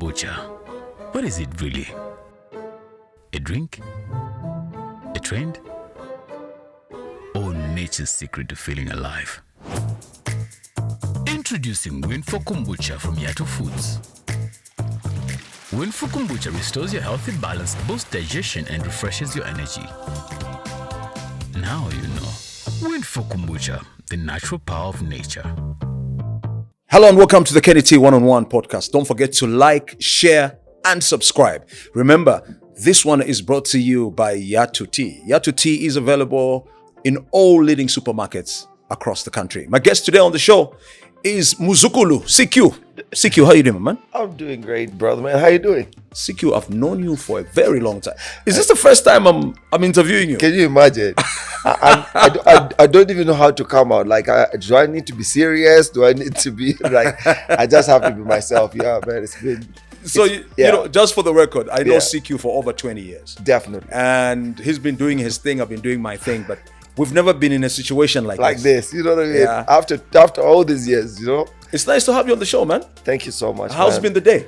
kombucha, what is it really? A drink? A trend? Or nature's secret to feeling alive? Introducing Winfo Kombucha from Yato Foods. Winfo Kombucha restores your healthy balance, boosts digestion, and refreshes your energy. Now you know. Winfo Kombucha, the natural power of nature. Hello and welcome to the Kenny T One-on-One podcast. Don't forget to like, share, and subscribe. Remember, this one is brought to you by Yato Tea. Yato Tea is available in all leading supermarkets across the country. My guest today on the show is Muzukulu, CQ. CQ, how you doing, man? I'm doing great, brother, man. How you doing? CQ, I've known you for a very long time. Is this the first time I'm interviewing you? Can you imagine? I don't even know how to come out. Like, do I need to be serious? Do I need to be like? I just have to be myself. Yeah, man. It's been. So you know, just for the record, I know CQ for over 20 years. Definitely. And he's been doing his thing. I've been doing my thing, but we've never been in a situation like this. You know what I mean? Yeah. After all these years, you know. It's nice to have you on the show, man. Thank you so much. How's been the day?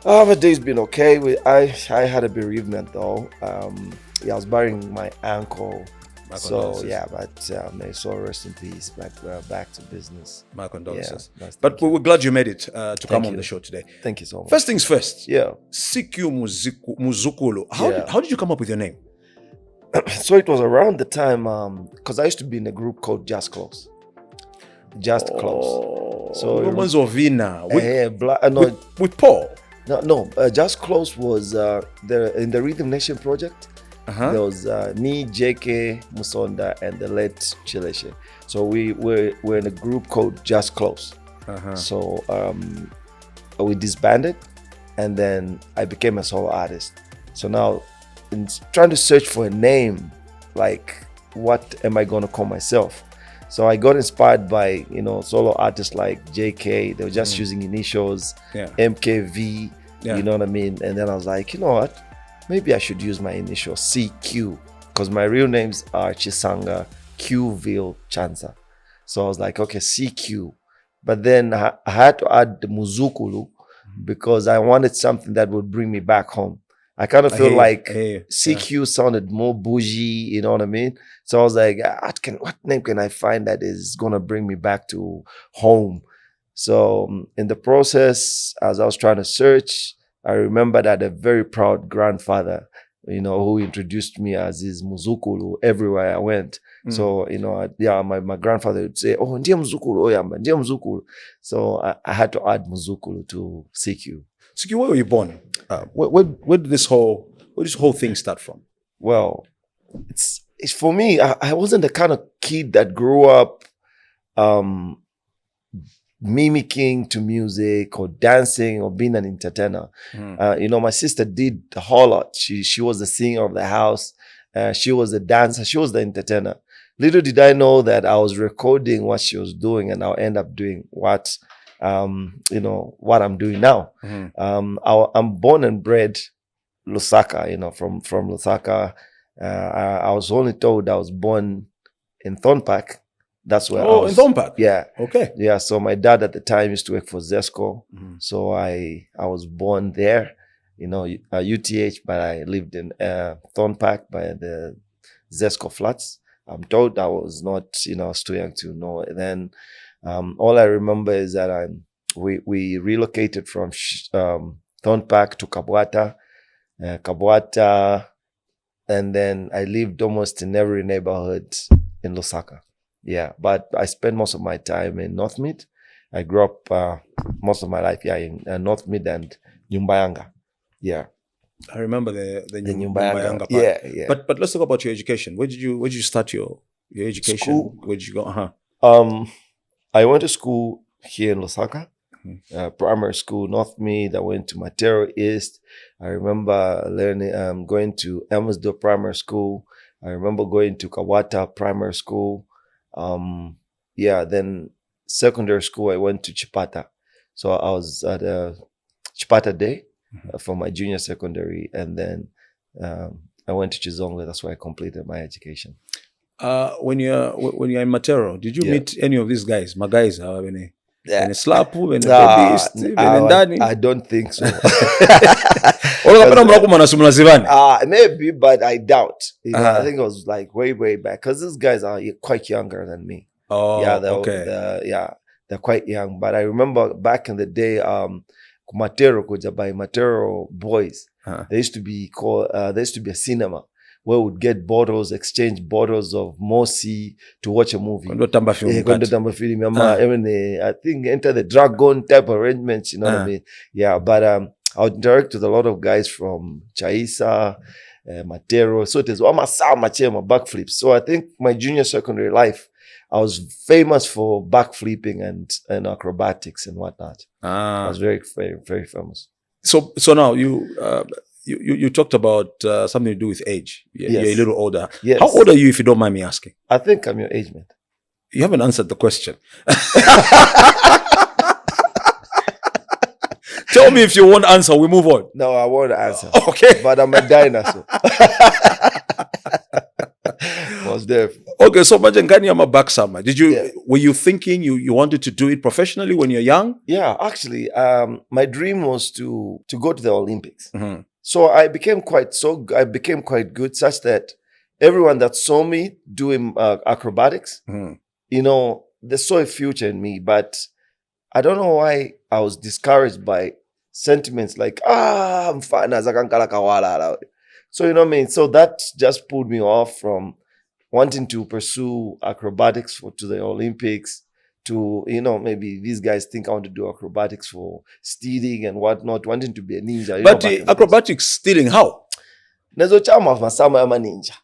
My day's been okay. I had a bereavement though. I was burying my uncle. So yeah, but may his soul rest in peace. Back to business. My condolences. Yeah, but we're glad you made it to come on the show today. Thank you so much. First things first. Yeah. CQ Muzukulu. How did you come up with your name? So it was around the time because I used to be in a group called Just Close. Just Close. So Romans of Vina with Paul. No. Just Close was in the Rhythm Nation project. There was me, JK, Musonda, and the late Chileshe. So we were in a group called Just Close. So we disbanded, and then I became a solo artist. So now, in trying to search for a name, like what am I gonna call myself? So I got inspired by solo artists like JK. They were just using initials, MKV. You know what I mean? And then I was like, you know what? Maybe I should use my initial CQ, because my real names are Chisanga Qville Chanza. So I was like, okay, CQ. But then I had to add the Muzukulu because I wanted something that would bring me back home. I kind of feel like CQ sounded more bougie, you know what I mean? So I was like, what name can I find that is going to bring me back to home? So in the process, as I was trying to search, I remember that a very proud grandfather, who introduced me as his Muzukulu everywhere I went. So, my grandfather would say, oh, ndiye Muzukulu, ndiye Muzukulu. So I had to add Muzukulu to CQ. CQ, where were you born? Where did this whole thing start from? Well, it's for me, I wasn't the kind of kid that grew up mimicking to music or dancing or being an entertainer. My sister did a whole lot. She was the singer of the house. She was the dancer. She was the entertainer. Little did I know that I was recording what she was doing, and I'll end up doing what I'm doing now. I'm born and bred Lusaka, from Lusaka. I was only told I was born in Thornpark. That's where I was. In Thornpark? Yeah. Okay. Yeah, so my dad at the time used to work for Zesco. So I was born there, UTH, but I lived in Thornpark by the Zesco flats. I'm told I was not, I was too young to know. And then all I remember is that we relocated from Thornpark to Kabwata. And then I lived almost in every neighborhood in Lusaka. Yeah, but I spent most of my time in North Mid. I grew up most of my life, in North Mid and Nyumbayanga. Yeah. I remember the Nyumbayanga part. Yeah. But let's talk about your education. Where did you start your education? School. Where did you go? I went to school here in Lusaka. Primary school, North Mid. I went to Matero East. I remember going to Elmsdale Primary School. I remember going to Kawata Primary School. Then secondary school, I went to Chipata. So I was at Chipata Day for my junior secondary. And then I went to Chizongo. That's where I completed my education. When you're in Matero, did you meet any of these guys? My guys, however many? Bene slapu, bene beast, bene ndani. I don't think so. Maybe, but I doubt. I think it was like way back because these guys are quite younger than me. Oh, yeah, they're quite young. But I remember back in the day, Matero by Matero boys. There used to be a cinema where we would get bottles, exchange bottles of Mosi to watch a movie. I think enter the Dragon type arrangements, you know what I mean? Yeah, but I would interact with a lot of guys from Chaisa, Matero. So it is wachema, backflips. So I think my junior secondary life, I was famous for backflipping and acrobatics and whatnot. I was very, very, very famous. So now you talked about something to do with age. You're a little older. Yes. How old are you, if you don't mind me asking? I think I'm your age mate. You haven't answered the question. Tell me if you won't answer, we move on. No, I won't answer. Okay. But I'm a dinosaur. Was there. Okay, so Majengani, I'm a backsummer. Were you thinking you wanted to do it professionally when you're young? Yeah, actually, my dream was to go to the Olympics. Mm-hmm. So I became quite good, such that everyone that saw me doing acrobatics, you know, they saw a future in me. But I don't know why I was discouraged by sentiments like, I'm fine. So, you know what I mean? So that just pulled me off from wanting to pursue acrobatics to the Olympics, to, you know, maybe these guys think I want to do acrobatics for stealing and whatnot, wanting to be a ninja. But acrobatics stealing, how? Nezo chama masama yama ninja.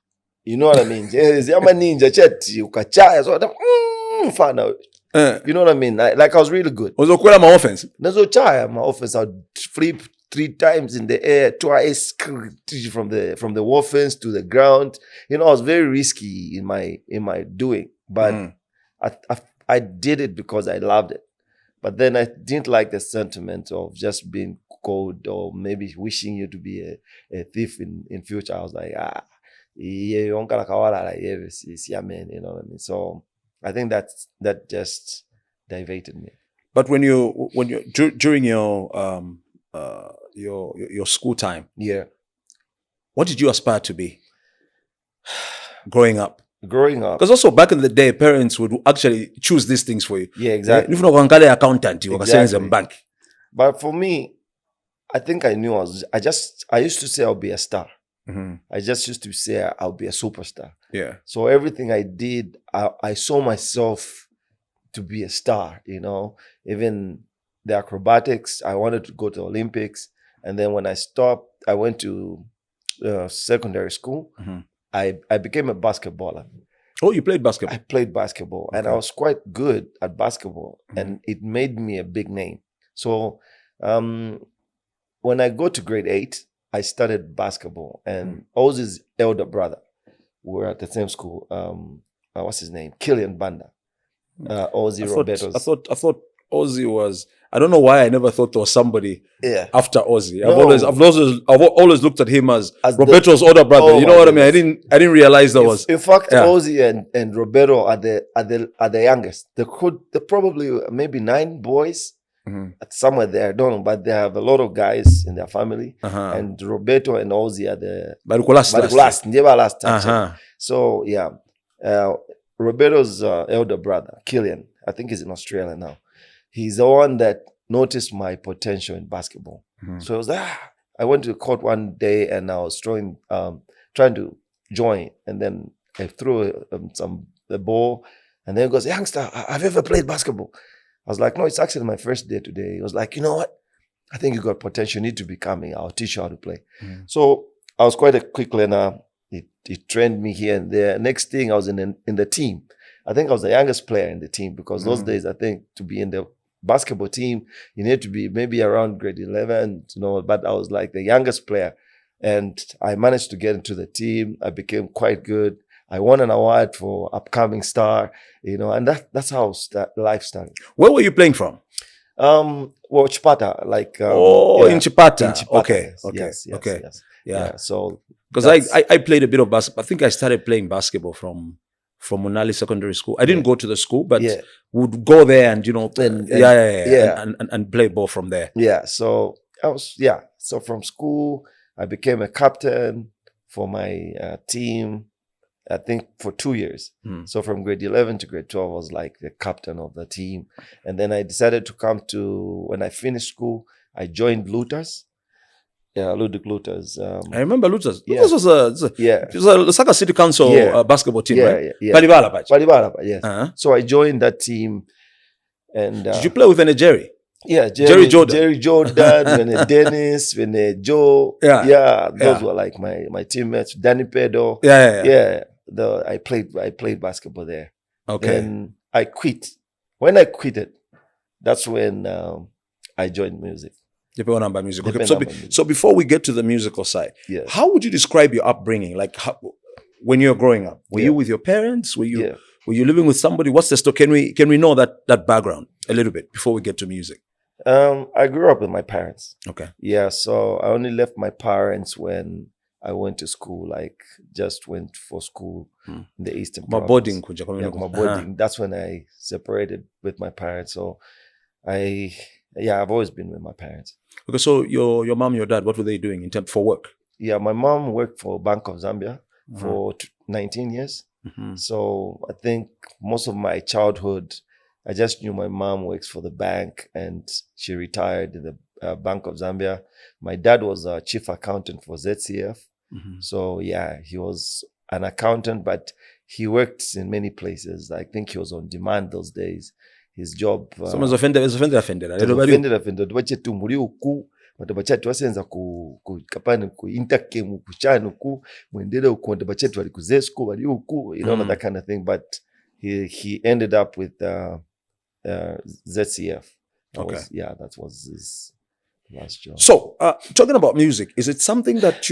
You know what I mean? Yama ninja cheti ukachaya so fana. You know what I mean? Like I was really good. Was okwela my offense? Nezo chaya my offense. I'd flip 3 times in the air, twice from the wall fence to the ground. You know, I was very risky in my doing, but I did it because I loved it. But then I didn't like the sentiment of just being cold or maybe wishing you to be a thief in future. I was like, you know what I mean? So I think that just diverted me. But when you during your school time, what did you aspire to be growing up? Because also back in the day, parents would actually choose these things for you. Yeah, exactly. If you're an accountant, you were in bank. But for me, I think I knew I used to say I'll be a star. Mm-hmm. I just used to say I'll be a superstar. Yeah. So everything I did, I saw myself to be a star, you know. Even the acrobatics, I wanted to go to Olympics. And then when I stopped, I went to secondary school. Mm-hmm. I became a basketballer. Oh, you played basketball? I played basketball, and I was quite good at basketball, and it made me a big name. So when I go to grade 8, I started basketball, and Ozzy's elder brother, we were at the same school. What's his name? Killian Banda. Ozzy Roberto's. I thought Ozzy was. I don't know why I never thought there was somebody after Ozzy. I've always looked at him as Roberto's older brother. You know what I mean? I didn't realize there was. In fact, Ozzy and Roberto are the youngest. They're probably maybe 9 boys. Somewhere there, I don't know, but they have a lot of guys in their family. And Roberto and Ozzy are the last. So yeah, Roberto's elder brother, Killian, I think he's in Australia now. He's the one that noticed my potential in basketball. So it was I went to the court one day and I was trying to join, and then I threw the ball, and then he goes, "Youngster, have you ever played basketball?" I was like, "No, it's actually my first day today." He was like, "You know what? I think you got potential. You need to be coming. I'll teach you how to play." So I was quite a quick learner. He trained me here and there. Next thing, I was in the team. I think I was the youngest player in the team, because those days, I think, to be in the basketball team, you need to be maybe around grade 11, you know, but I was like the youngest player, and I managed to get into the team. I became quite good. I won an award for upcoming star, you know, and that's how life started. Where were you playing from? Well, Chipata, like in Chipata. In Chipata. Okay. Yes. Yeah. So because I played a bit of basketball. I think I started playing basketball from Munali Secondary School. I didn't go to the school, but would go there and Yeah. and play ball from there. Yeah. So So from school, I became a captain for my team. I think for 2 years. So from grade 11 to grade 12, I was like the captain of the team. And then I decided to when I finished school, I joined Luthers. Yeah, Ludwig Luthers. I remember Luthers. Yeah. Luthers was it was a Lusaka City Council basketball team, right? Yeah. Palibala, Patch. Palibala, yes. So I joined that team. And did you play with any Jerry? Yeah, Jerry Jordan. Jerry Jordan, when Dennis, when Joe. Those were like my teammates. Danny Pedo. Yeah. I played basketball there. Okay. And I quit. When I quitted, that's when I joined music. Music. Okay. So before we get to the musical side, how would you describe your upbringing? Like when you were growing up, were you with your parents? Were you living with somebody? What's the story? Can we know that background a little bit before we get to music? I grew up with my parents. Okay. Yeah, so I only left my parents when I went to school, like just went for school in the Eastern Province. My boarding. That's when I separated with my parents. So I've always been with my parents. Okay, so your mom, your dad, what were they doing for work? Yeah, my mom worked for Bank of Zambia for 19 years. So I think most of my childhood, I just knew my mom works for the bank and she retired in the Bank of Zambia. My dad was a chief accountant for ZCF. So he was an accountant, but he worked in many places. I think he was on demand those days. His job bachati wasenza kapani ku intercam kuchano ku mwendele ukonde bachati wali ku zesco wali uku that kind of thing, but he ended up with ZCF. That was his last job. So talking about music, is it something that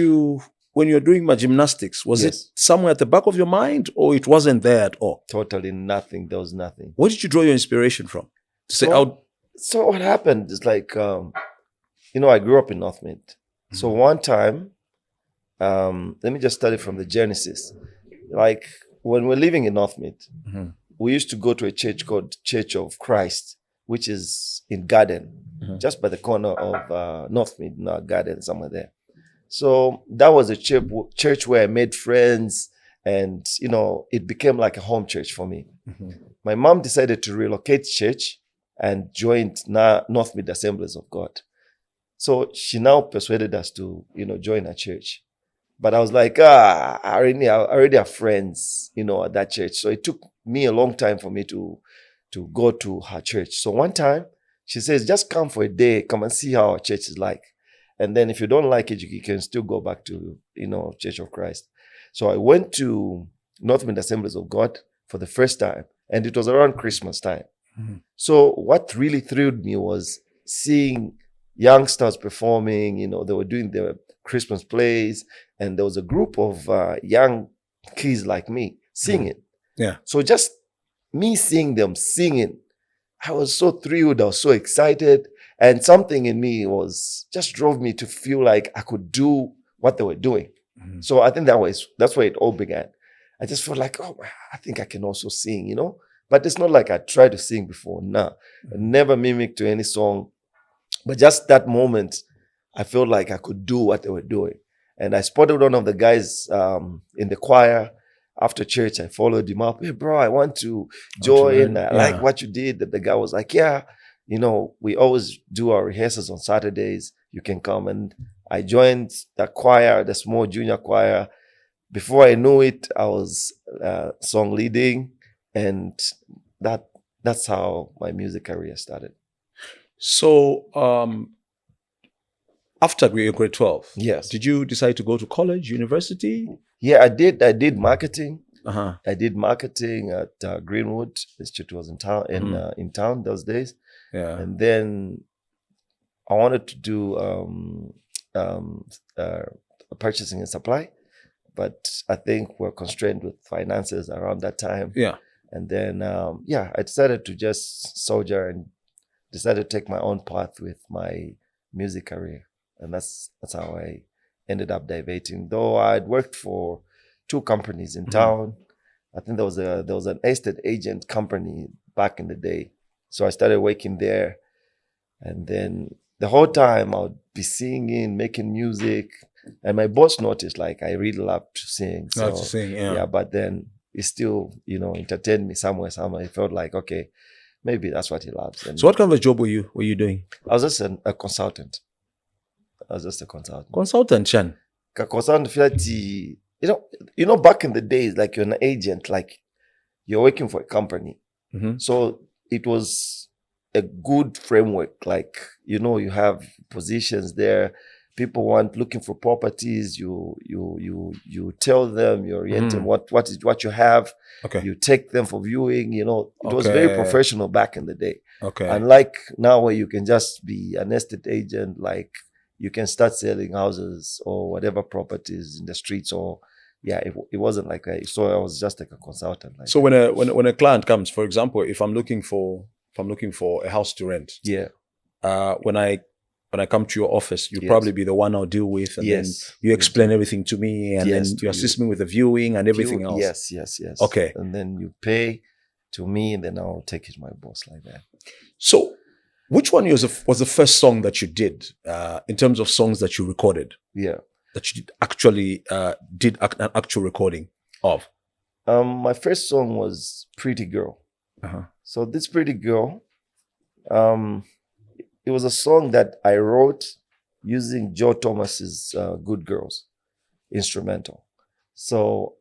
when you're doing my gymnastics, was it somewhere at the back of your mind or it wasn't there at all? Totally nothing. There was nothing. Where did you draw your inspiration from? So what happened is like I grew up in North Mid. So one time, let me just start it from the genesis. Like when we're living in North Mid, we used to go to a church called Church of Christ, which is in Garden, just by the corner of North Mid, Garden, somewhere there. So that was a church where I made friends and, it became like a home church for me. My mom decided to relocate church and joined North Mid Assemblies of God. So she now persuaded us to, join a church. But I was like, I already have friends, at that church. So it took me a long time for me to go to her church. So one time she says, just come for a day, come and see how our church is like. And then if you don't like it, you can still go back to, Church of Christ. So I went to North Mid Assemblies of God for the first time. And it was around Christmas time. So what really thrilled me was seeing youngsters performing, they were doing their Christmas plays, and there was a group of young kids like me singing. Yeah. So just me seeing them singing, I was so thrilled, I was so excited, and something in me just drove me to feel like I could do what they were doing. So I think that's where it all began. I just felt like, I think I can also sing, But it's not like I tried to sing before. I never mimicked to any song. But just that moment, I felt like I could do what they were doing. And I spotted one of the guys in the choir. After church, I followed him up. Hey, bro, I want to join. I like what you did. The guy was like, we always do our rehearsals on Saturdays. You can come. And I joined the choir, the small junior choir. Before I knew it, I was song leading. And that's how my music career started. So, after grade 12, yes, did you decide to go to college, university? Yeah, I did. I did marketing. I did marketing at Greenwood Institute. Was in town in town those days. Yeah, and then I wanted to do purchasing and supply, but I think we're constrained with finances around that time. Yeah, and then I decided to just soldier and decided to take my own path with my music career. And that's how I ended up diverting. Though I'd worked for 2 companies in town. I think there was an estate agent company back in the day. So I started working there. And then the whole time I would be singing, making music. And my boss noticed, like, I really love to sing. So, Love to sing, yeah. but then he still, entertained me somewhere. It felt like, okay, maybe that's what he loves. And So what kind of a job were you doing? I was just a consultant. Consultant, Chan. A consultant, back in the days, like, you're an agent, like, you're working for a company. Mm-hmm. So it was a good framework. Like, you have positions there. People looking for properties. You tell them, you orient them what you have. Okay. You take them for viewing. It was very professional back in the day. Okay. Unlike now, where you can just be an estate agent, like, you can start selling houses or whatever properties in the streets. Or it wasn't like that. So I was just like a consultant. Like, so when a client comes, for example, if I'm looking for a house to rent, when I come to your office, you'll probably be the one I'll deal with, and then you explain everything to me, and then you assist me with the viewing and everything else. Yes. Okay. And then you pay to me, and then I'll take it to my boss like that. So, which one was the first song that you did in terms of songs that you recorded? Yeah. That you actually did an actual recording of? My first song was Pretty Girl. Uh-huh. So this Pretty Girl, it was a song that I wrote using Joe Thomas's Good Girls instrumental. So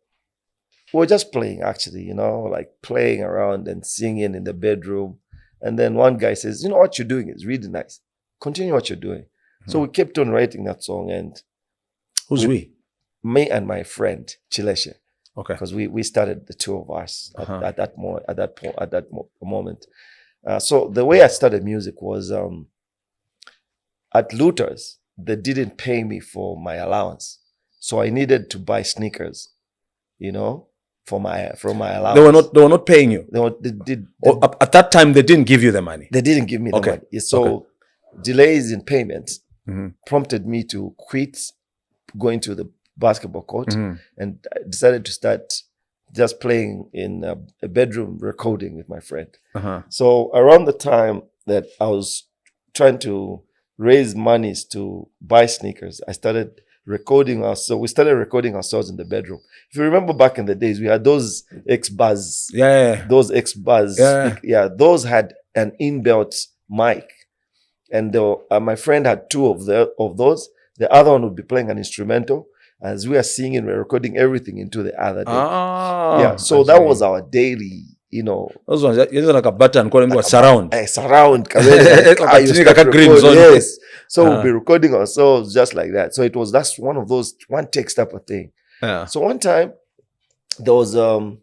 we were just playing, actually, like playing around and singing in the bedroom. And then one guy says, what you're doing is really nice. Continue what you're doing. Mm-hmm. So we kept on writing that song. And who's we? Me and my friend, Chileshe. Okay. Because we started, the two of us at that moment. So the way I started music was at Luther's, they didn't pay me for my allowance. So I needed to buy sneakers, from my allowance. They were not paying you. At that time, they didn't give you the money. They didn't give me the money. So delays in payments prompted me to quit going to the basketball court, and I decided to start just playing in a bedroom recording with my friend. Uh-huh. So around the time that I was trying to raise monies to buy sneakers, I started recording us. So we started recording ourselves in the bedroom. If you remember back in the days, we had those X-Buzz. Yeah. Those X-Buzz. Yeah. Those had an inbuilt mic. And my friend had two of those. The other one would be playing an instrumental. As we are singing, we're recording everything into the other day. So that was our daily, Those ones, it's like a button calling like surround. Surround. Yes. So we'll be recording ourselves just like that. So that's one of those one takes type of thing. Yeah. So one time there was an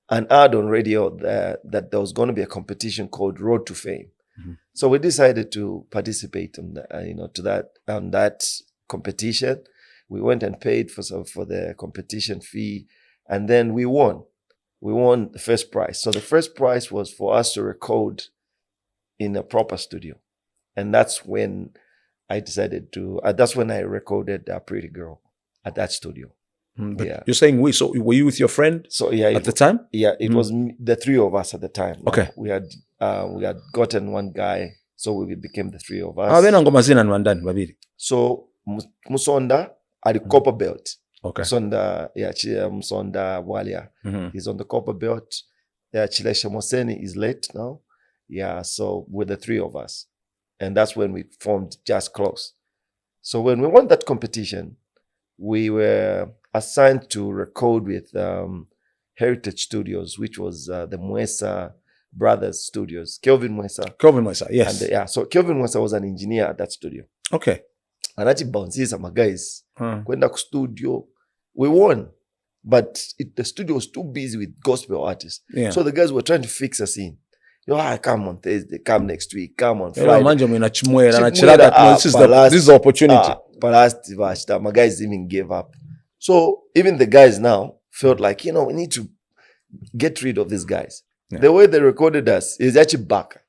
ad on radio that there was going to be a competition called Road to Fame. Mm-hmm. So we decided to participate on that competition. We went and paid for the competition fee, and then we won. We won the first prize. So the first prize was for us to record in a proper studio, and that's when I decided to. That's when I recorded Pretty Girl at that studio. But you're saying we? So were you with your friend? So at the time? Yeah, it was the three of us at the time. Okay, we had gotten one guy, so we became the three of us. So Musonda at the copper belt. Okay. Musonda Walia. He's on the copper belt. Chileshe Moseni is late now. Yeah, so we're the three of us. And that's when we formed Just Close. So when we won that competition, we were assigned to record with Heritage Studios, which was the Mwesa Brothers Studios. Kelvin Mwesa, yes. And, so Kelvin Mwesa was an engineer at that studio. Okay. And I bounced some guys. Kwenda ku studio. We won. But the studio was too busy with gospel artists. Yeah. So the guys were trying to fix us in. Come on Thursday, come next week, come on Friday. This is the opportunity. My guys even gave up. So even the guys now felt like, we need to get rid of these guys. Yeah. The way they recorded us is actually back.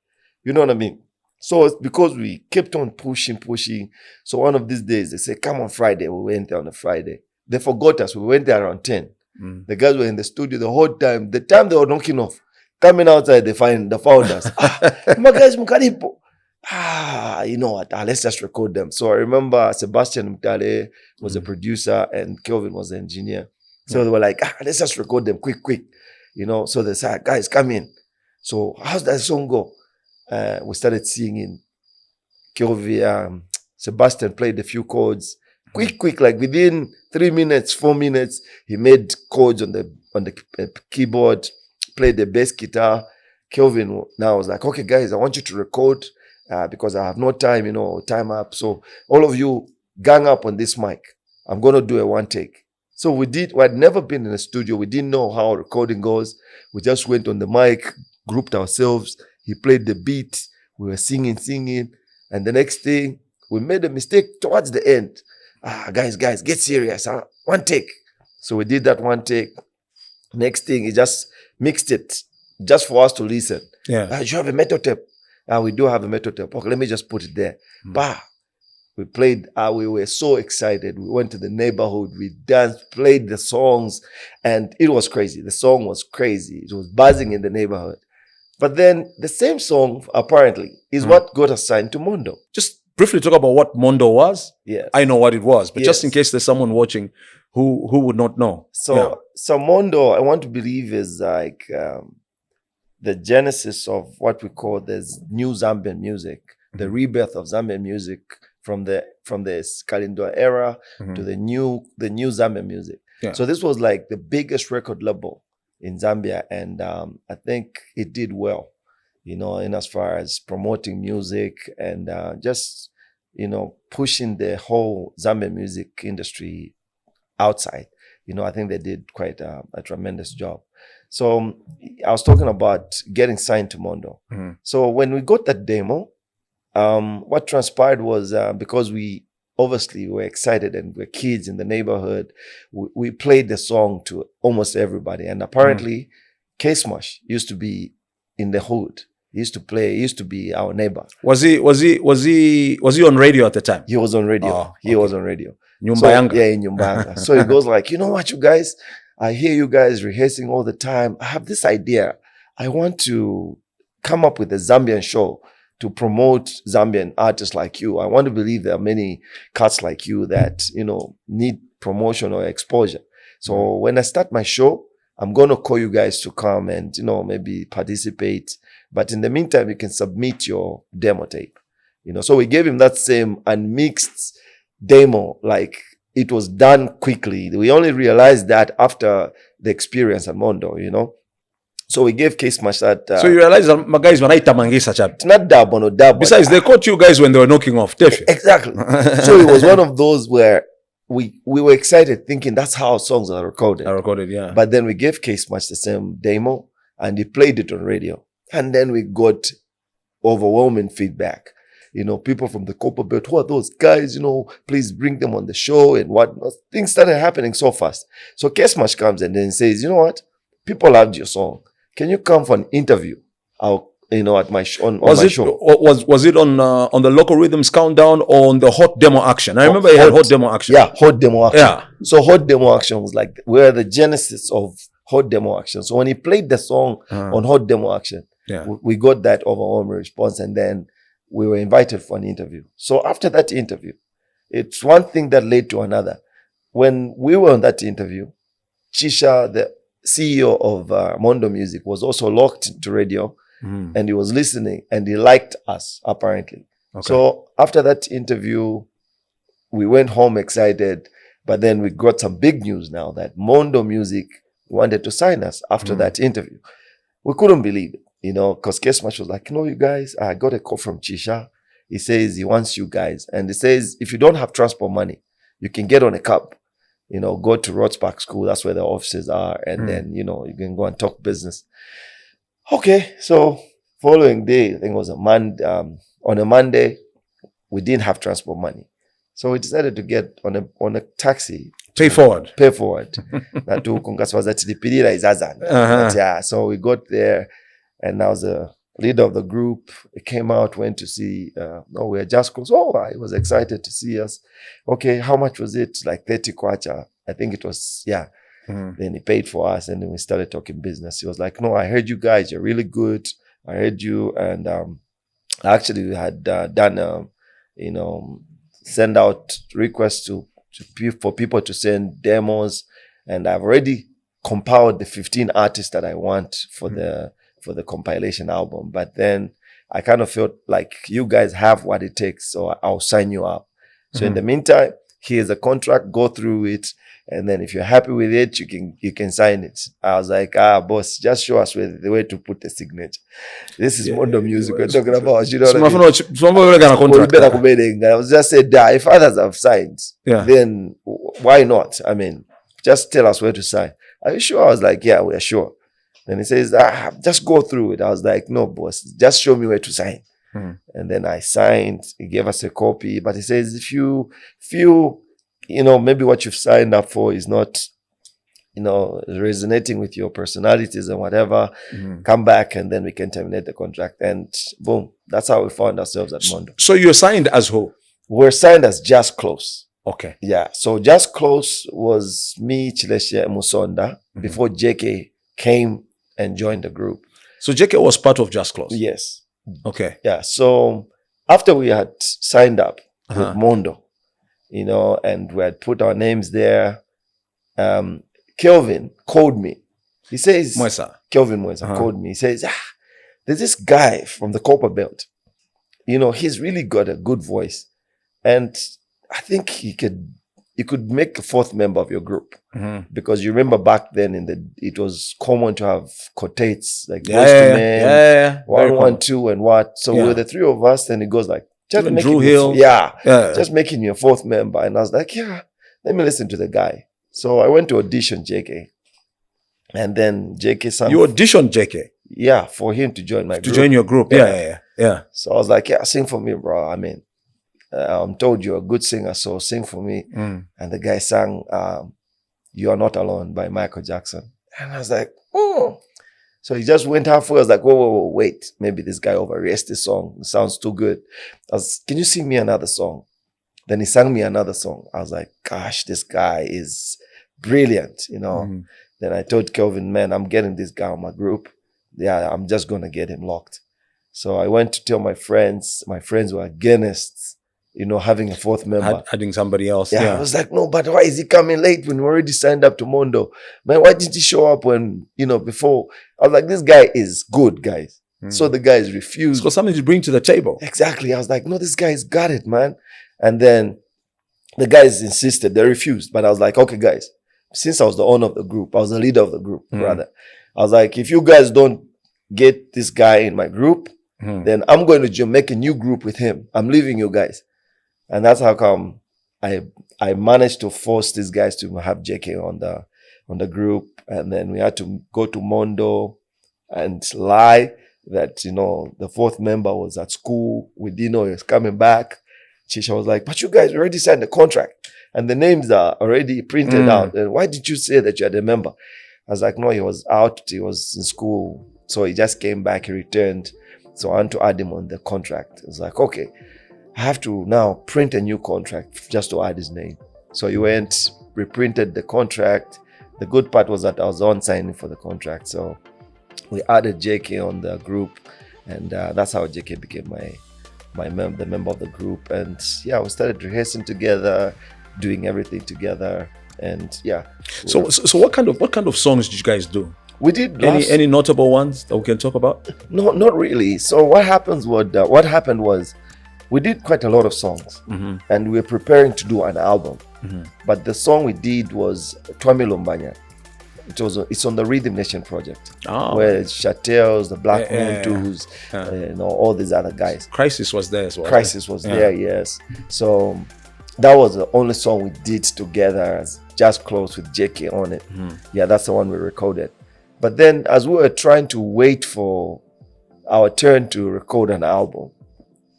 You know what I mean? So it's because we kept on pushing. So one of these days, they said, come on Friday. We went there on a Friday. They forgot us. We went there around 10. The guys were in the studio the whole time. The time they were knocking off, Coming outside, they found us. My guys, mukaripo. You know what? Let's just record them. So I remember Sebastian Mutale was a producer and Kelvin was the engineer. So they were like, let's just record them quick. You know, so they said, guys, come in. So how's that song go? We started singing. Kelvin, Sebastian played a few chords. Quick, like within 3 minutes, 4 minutes, he made chords on the keyboard, played the bass guitar. Kelvin now was like, okay, guys, I want you to record because I have no time, time up. So all of you gang up on this mic. I'm going to do a one take. So we had never been in a studio. We didn't know how recording goes. We just went on the mic, grouped ourselves. He played the beat. We were singing. And the next thing, we made a mistake towards the end. Guys, get serious. One take. So we did that one take. Next thing, he just mixed it just for us to listen. Yeah. You have a metal tape? We do have a metal tape. Okay, let me just put it there. We played. We were so excited. We went to the neighborhood. We danced, played the songs, and it was crazy. The song was crazy. It was buzzing in the neighborhood. But then the same song, apparently, is what got us signed to Mondo. Just briefly talk about what Mondo was. Yeah, I know what it was, but Yes. just in case there's someone watching who would not know. So Mondo, I want to believe, is like the genesis of what we call this new Zambian music, the rebirth of Zambian music from the Kalindwa era to the new Zambian music. Yeah. So this was like the biggest record label in Zambia, and I think it did well, in as far as promoting music and just pushing the whole Zambian music industry outside. I think they did quite a tremendous job. So I was talking about getting signed to Mondo. So when we got that demo, what transpired was because we obviously were excited and we're kids in the neighborhood, we played the song to almost everybody. And apparently, K-Smash used to be in the hood. He used to be our neighbor. Was he on radio at the time? He was on radio. Oh, He was on radio. Nyumbayanga. Yeah, in Nyumbayanga. So he goes like, you know what, you guys? I hear you guys rehearsing all the time. I have this idea. I want to come up with a Zambian show to promote Zambian artists like you. I want to believe there are many cats like you that, need promotion or exposure. So when I start my show, I'm going to call you guys to come and, maybe participate. But in the meantime, you can submit your demo tape. So we gave him that same unmixed demo, like it was done quickly. We only realized that after the experience at Mondo, So we gave K-Smash that. So you realize that my guys wanaita mangisa chap. It's not dub or no dub. Besides, they caught you guys when they were knocking off. Exactly. So it was one of those where we were excited, thinking that's how songs are recorded. Yeah. But then we gave K-Smash the same demo, and he played it on radio. And then we got overwhelming feedback. People from the Copper Belt, who are those guys? Please bring them on the show and whatnot. Things started happening so fast. So K-Smash comes and then says, you know what? People loved your song. Can you come for an interview? At my show. Was it on the Local Rhythms Countdown or on the Hot Demo Action? I remember he had Hot Demo Action. Yeah, Hot Demo Action. Yeah. So Hot Demo Action was like where the genesis of Hot Demo Action. So when he played the song on Hot Demo Action, we got that overwhelming response, and then we were invited for an interview. So after that interview, it's one thing that led to another. When we were on that interview, Chisha, the CEO of Mondo Music, was also locked into radio, and he was listening, and he liked us, apparently. Okay. So after that interview, we went home excited, but then we got some big news now that Mondo Music wanted to sign us after that interview. We couldn't believe it, because K-Smash was like, you guys, I got a call from Chisha. He says he wants you guys. And he says, if you don't have transport money, you can get on a cab, go to Rhodes Park School. That's where the offices are. And then, you can go and talk business. Okay. So following day, I think it was on a Monday, we didn't have transport money. So we decided to get on a taxi. Pay forward. So we got there, and I was the leader of the group. He came out, went to see, we had just close. He was excited to see us. Okay, how much was it? Like 30 kwacha. I think it was, Then he paid for us, and then we started talking business. He was like, "No, I heard you guys. You're really good. I heard you." And actually, we had done, send out requests for people to send demos, and I've already compiled the 15 artists that I want for the compilation album. But then I kind of felt like you guys have what it takes, so I'll sign you up. So in the meantime, here's a contract, go through it, and then if you're happy with it, you can sign it. I was like, boss, just show us the way to put the signature. This is Mondo Music we're talking about. You know what I mean? I was just said, if others have signed, then why not? I mean, just tell us where to sign. Are you sure? I was like, yeah, we're sure. Then he says, just go through it. I was like, no, boss, just show me where to sign. And then I signed. He gave us a copy, but he says, if you feel, maybe what you've signed up for is not, resonating with your personalities and whatever, come back and then we can terminate the contract. And boom, that's how we found ourselves at Mondo. So you're signed as who? We're signed as Just Close. Okay. Yeah. So Just Close was me, Chileshe, Musonda, before JK came and joined the group. So JK was part of Just Close? Yes. Okay. Yeah. So after we had signed up with Mondo, and we had put our names there, Kelvin called me. He says, Kelvin Mwesa called me. He says, there's this guy from the Copper Belt. He's really got a good voice. And I think he could make a fourth member of your group. Because you remember back then it was common to have quartets like Boys to Men, 112 and what. So we were the three of us, and it goes like, just making just making me a fourth member. And I was like, let me listen to the guy. So I went to audition JK. And then JK sang. You auditioned JK? Yeah, for him to join my group. To join your group, yeah. So I was like, sing for me, bro. I mean, I'm told you're a good singer, so sing for me. And the guy sang You Are Not Alone by Michael Jackson. And I was like, So he just went halfway. I was like, whoa, wait. Maybe this guy overrated this song. It sounds too good. Can you sing me another song? Then he sang me another song. I was like, gosh, this guy is brilliant, Then I told Kelvin, man, I'm getting this guy on my group. Yeah, I'm just going to get him locked. So I went to tell my friends. My friends were against, having a fourth member. Adding somebody else. Yeah, I was like, no, but why is he coming late when we already signed up to Mondo? Man, why didn't he show up when, before? I was like, this guy is good, guys. So the guys refused. It's got something to bring to the table. Exactly. I was like, no, this guy's got it, man. And then the guys insisted. They refused. But I was like, okay, guys, since I was the owner of the group, I was the leader of the group, rather. I was like, if you guys don't get this guy in my group, then I'm going to make a new group with him. I'm leaving you guys. And that's how come I managed to force these guys to have JK on the group. And then we had to go to Mondo and lie that, the fourth member was at school. We didn't know he was coming back. Chisha was like, but you guys already signed the contract and the names are already printed out. And why did you say that you had a member? I was like, no, he was out. He was in school. So he just came back. He returned. So I had to add him on the contract. I was like, okay, I have to now print a new contract just to add his name. So he went, reprinted the contract. The good part was that I was on signing for the contract. So we added JK on the group. And that's how JK became the member of the group. And we started rehearsing together, doing everything together. And So what kind of songs did you guys do? We did any notable ones that we can talk about? No, not really. So what happened was we did quite a lot of songs, and we were preparing to do an album. But the song we did was Twami Lumbanya. It's on the Rhythm Nation project, where it's Chatels, the Black Moontus, all these other guys. Crisis was there as well. Crisis was there, yes. So that was the only song we did together as Just Close with JK on it. Yeah, that's the one we recorded. But then as we were trying to wait for our turn to record an album,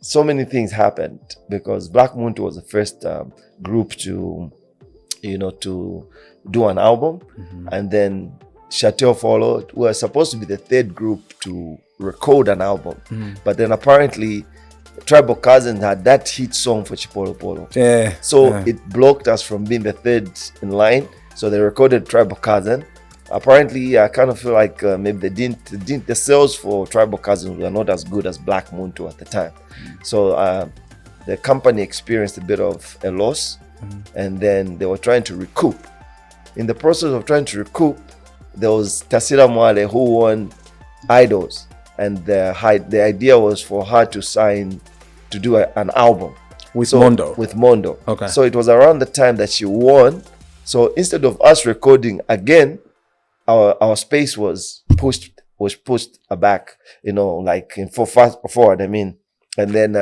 so many things happened because Black Moontu was the first group to do an album. And then Chateau followed. We were supposed to be the third group to record an album. But then apparently Tribal Cousins had that hit song for Chipolo Polo. So it blocked us from being the third in line So they recorded Tribal Cousin. Apparently, I kind of feel like maybe the sales for Tribal Cousins were not as good as Black Moon 2 at the time. So the company experienced a bit of a loss, and then they were trying to recoup. In the process of trying to recoup, there was Tasira Mwale who won Idols, and the idea was for her to sign to do an album with Mondo. With Mondo. Okay. So it was around the time that she won. So instead of us recording again, our space was pushed back, like in fast forward. I mean, and then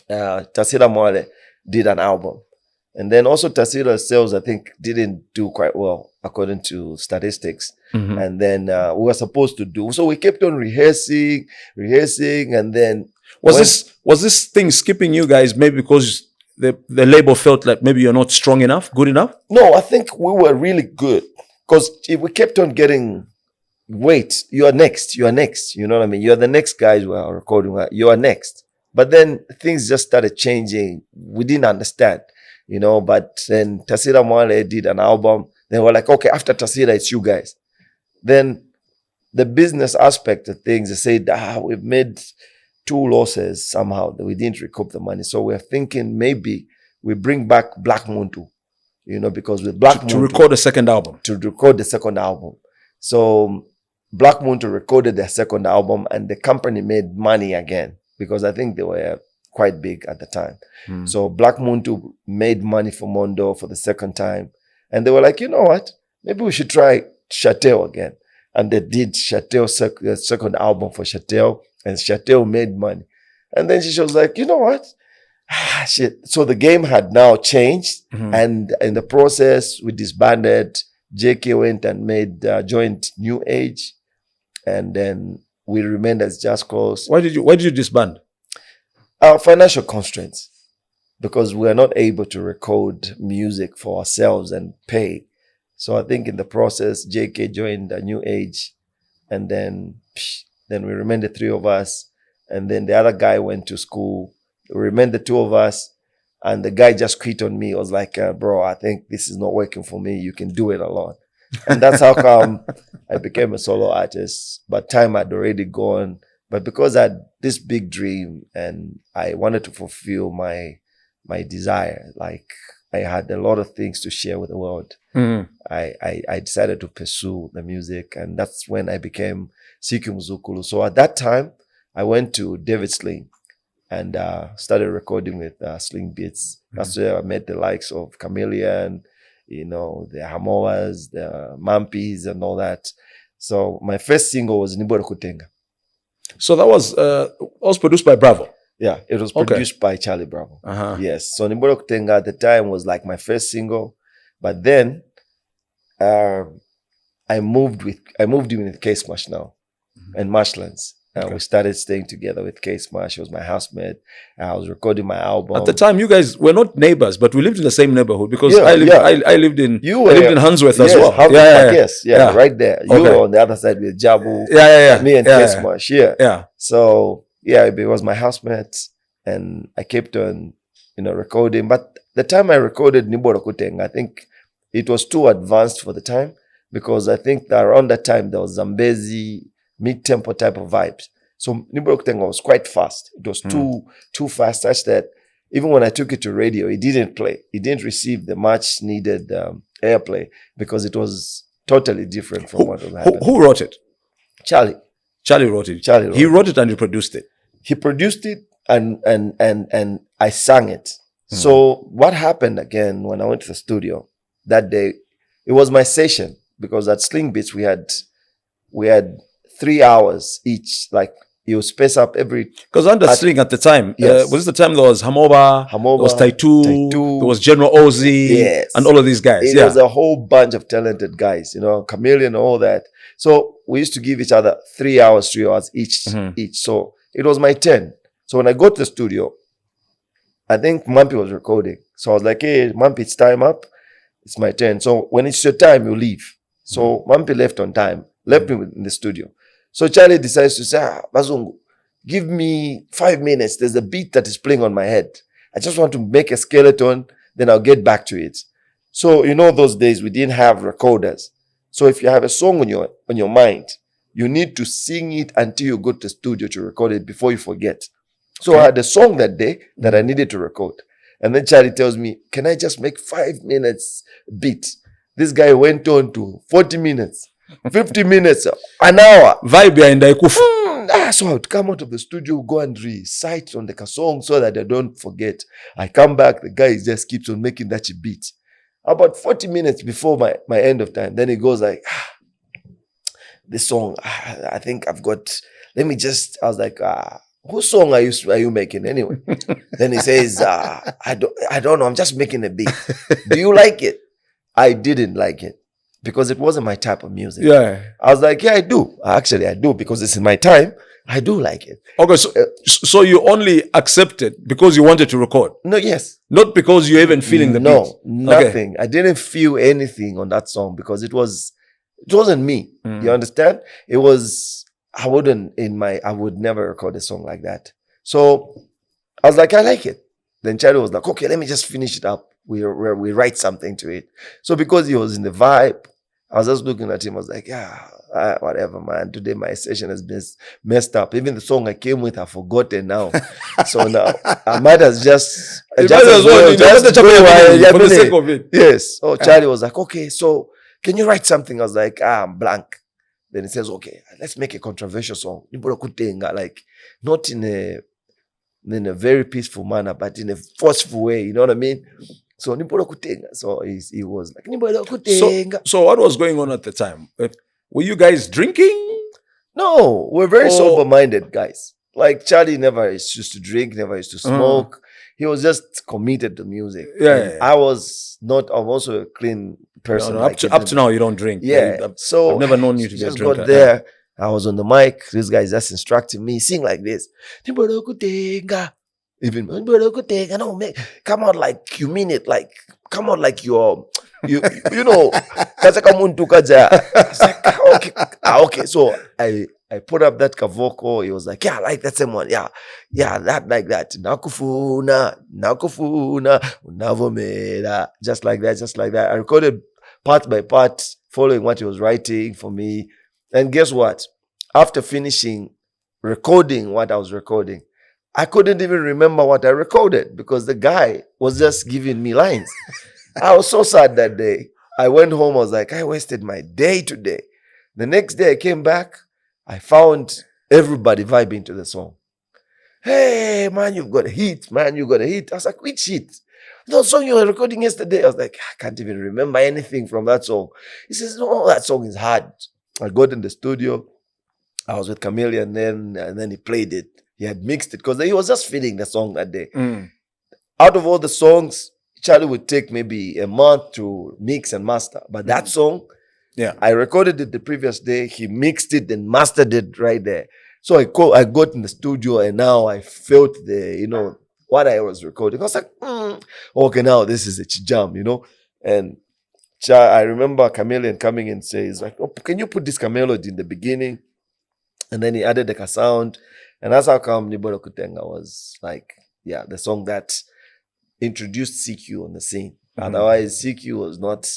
Tasira Mwale did an album, and then also Tasira's sales I think didn't do quite well according to statistics. And then we were supposed to do, so we kept on rehearsing, and then was this thing skipping you guys maybe because the label felt like maybe you're not strong enough, good enough? No, I think we were really good. Because if we kept on getting, wait, you are next, you know what I mean? You're the next guys we are recording, you are next. But then things just started changing. We didn't understand, but then Tasira Mwale did an album. They were like, okay, after Tasira, it's you guys. Then the business aspect of things, they said, we've made 2 losses somehow, that we didn't recoup the money. So we're thinking maybe we bring back Black Moon 2. Because with Black Moon to record the second album. To record the second album. So Black Moon recorded their second album, and the company made money again because I think they were quite big at the time. So Black Moon 2 made money for Mondo for the second time. And they were like, you know what? Maybe we should try Chateau again. And they did Chateau second album for Chateau, and Chateau made money. And then she was like, you know what? Shit. So the game had now changed, and in the process we disbanded. JK went and joined New Age, and then we remained as Just Cause. Why did you disband? Financial constraints, because we are not able to record music for ourselves and pay. So I think in the process JK joined a New Age, and then we remained the 3 of us, and then the other guy went to school. We remained the 2 of us, and the guy just quit on me. I was like, bro, I think this is not working for me. You can do it alone. And that's how come I became a solo artist. But time had already gone. But because I had this big dream and I wanted to fulfill my desire, like I had a lot of things to share with the world. I decided to pursue the music, and that's when I became CQ Muzukulu. So at that time, I went to David Sling and started recording with Sling Beats. That's where I met the likes of Chameleon, the Hamoas, the Mampis, and all that. So my first single was Nibora Kutenga. So that was produced by Bravo. Yeah, it was produced by Charlie Bravo. Yes. So Nibora Kutenga at the time was like my first single. But then I moved in with K Smash now and Marshlands. We started staying together with K Smash. She was my housemate. I was recording my album. At the time, you guys were not neighbors, but we lived in the same neighborhood because I lived in Hansworth as well. Yeah, right there. You were on the other side with Jabu. Me and K Smash. Yeah. So it was my housemate, and I kept on, recording. But the time I recorded Nibora Kuteng, I think it was too advanced for the time, because I think that around that time there was Zambezi mid-tempo type of vibes. So Nibora Kutenga was quite fast. It was too fast, such that even when I took it to radio, it didn't play. It didn't receive the much needed airplay, because it was totally different from what was happening. Who wrote it? Charlie. Charlie wrote it. He wrote it and he produced it. He produced it and I sang it. So what happened again when I went to the studio that day, it was my session, because at Sling Beats we had 3 hours each, like you space up every... Because under Sling at the time, was this the time there was Hamoba, there was Taitu, there was General Ozzy, and all of these guys. It was a whole bunch of talented guys, Chameleon and all that. So we used to give each other 3 hours each. So it was my turn. So when I go to the studio, I think Mwape was recording. So I was like, hey, Mwape, it's time up. It's my turn. So when it's your time, you leave. So Mwape left on time, left me in the studio. So Charlie decides to say, Bazungu, give me 5 minutes. There's a beat that is playing on my head. I just want to make a skeleton, then I'll get back to it. So those days we didn't have recorders. So if you have a song on your mind, you need to sing it until you go to the studio to record it before you forget. So I had a song that day that I needed to record. And then Charlie tells me, can I just make 5 minutes beat? This guy went on to 40 minutes, 50 minutes, an hour. Vibe behind Daikufu. So I would come out of the studio, go and recite on the song so that I don't forget. I come back, the guy just keeps on making that beat. About 40 minutes before my end of time, then he goes like, this song, I think I've got, I was like, whose song are you making anyway? Then he says, I don't know, I'm just making a beat. Do you like it? I didn't like it because it wasn't my type of music. Yeah. I was like, yeah, I do. Actually, I do because it's in my time. I do like it. Okay, so you only accepted because you wanted to record? No, yes. Not because you're even feeling the beat? No, nothing. Okay. I didn't feel anything on that song because it wasn't me. You understand? It was, I would never record a song like that. So I was like, I like it. Then Charlie was like, okay, let me just finish it up. We write something to it. So because he was in the vibe, I was just looking at him. I was like, yeah, whatever, man. Today my session has been messed up. Even the song I came with, I've forgotten now. So now I might as just for the sake of it. Yes. So Charlie was like, okay, so can you write something? I was like, I'm blank. Then he says, okay, let's make a controversial song. Like not in a very peaceful manner, but in a forceful way. You know what I mean? So he was like, so what was going on at the time? Were you guys drinking? No, we're very sober-minded guys. Like Charlie never used to drink, never used to smoke. He was just committed to music. Yeah. I'm also a clean person. No, up to now, you don't drink. Yeah. So I've never known you to be a just drinker. got there. I was on the mic. This guy is just instructing me, sing like this. Even no, come on like you mean it, like come on like you know. It's like okay. So I put up that kavoko. He was like, yeah, I like that same one. Yeah, that like that. Nakufuna, unavomera. Just like that. I recorded part by part, following what he was writing for me. And guess what? After finishing recording what I was recording, I couldn't even remember what I recorded because the guy was just giving me lines. I was so sad that day. I went home. I was like, I wasted my day today. The next day I came back. I found everybody vibing to the song. Hey, man, you've got a hit. Man, you got a hit. I was like, which hit? The song you were recording yesterday. I was like, I can't even remember anything from that song. He says, no, that song is hard. I got in the studio. I was with Chameleon and then he played it. He had mixed it because he was just feeling the song that day. Out of all the songs, Charlie would take maybe a month to mix and master. But that song, I recorded it the previous day. He mixed it and mastered it right there. So I got in the studio and now I felt what I was recording. I was like, okay, now this is a jam, And I remember Chameleon coming and says, like, oh, can you put this melody in the beginning? And then he added a sound. And that's how come Nibolo Kutenga was like, the song that introduced CQ on the scene. Otherwise, CQ was not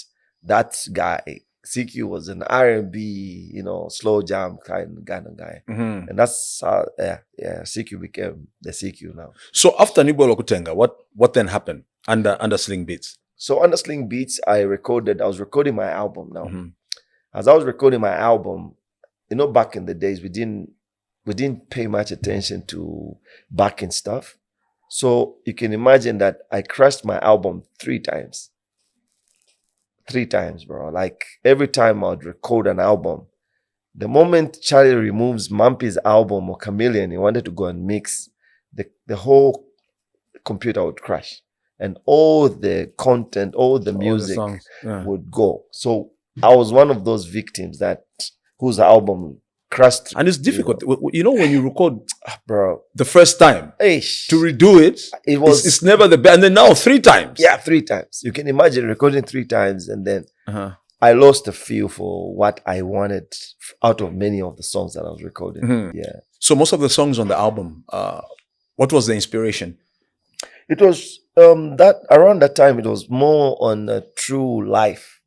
that guy. CQ was an R&B, slow jam kind of guy. And that's how, CQ became the CQ now. So after Nibolo Kutenga, what then happened under Sling Beats? So under Sling Beats, I was recording my album now. As I was recording my album, back in the days, we didn't pay much attention to backing stuff. So you can imagine that I crashed my album 3 times. 3 times, bro. Like every time I would record an album, the moment Charlie removes Mwape's album or Chameleon, he wanted to go and mix, the whole computer would crash. And all the content, all the music would go. So I was one of those victims whose album crushed. And it's difficult. When you record, bro, the first time to redo it, it's never the best. And then now 3 times. Yeah, 3 times. You can imagine recording 3 times and then I lost the feel for what I wanted out of many of the songs that I was recording. Yeah. So most of the songs on the album, what was the inspiration? It was that around that time. It was more on true life,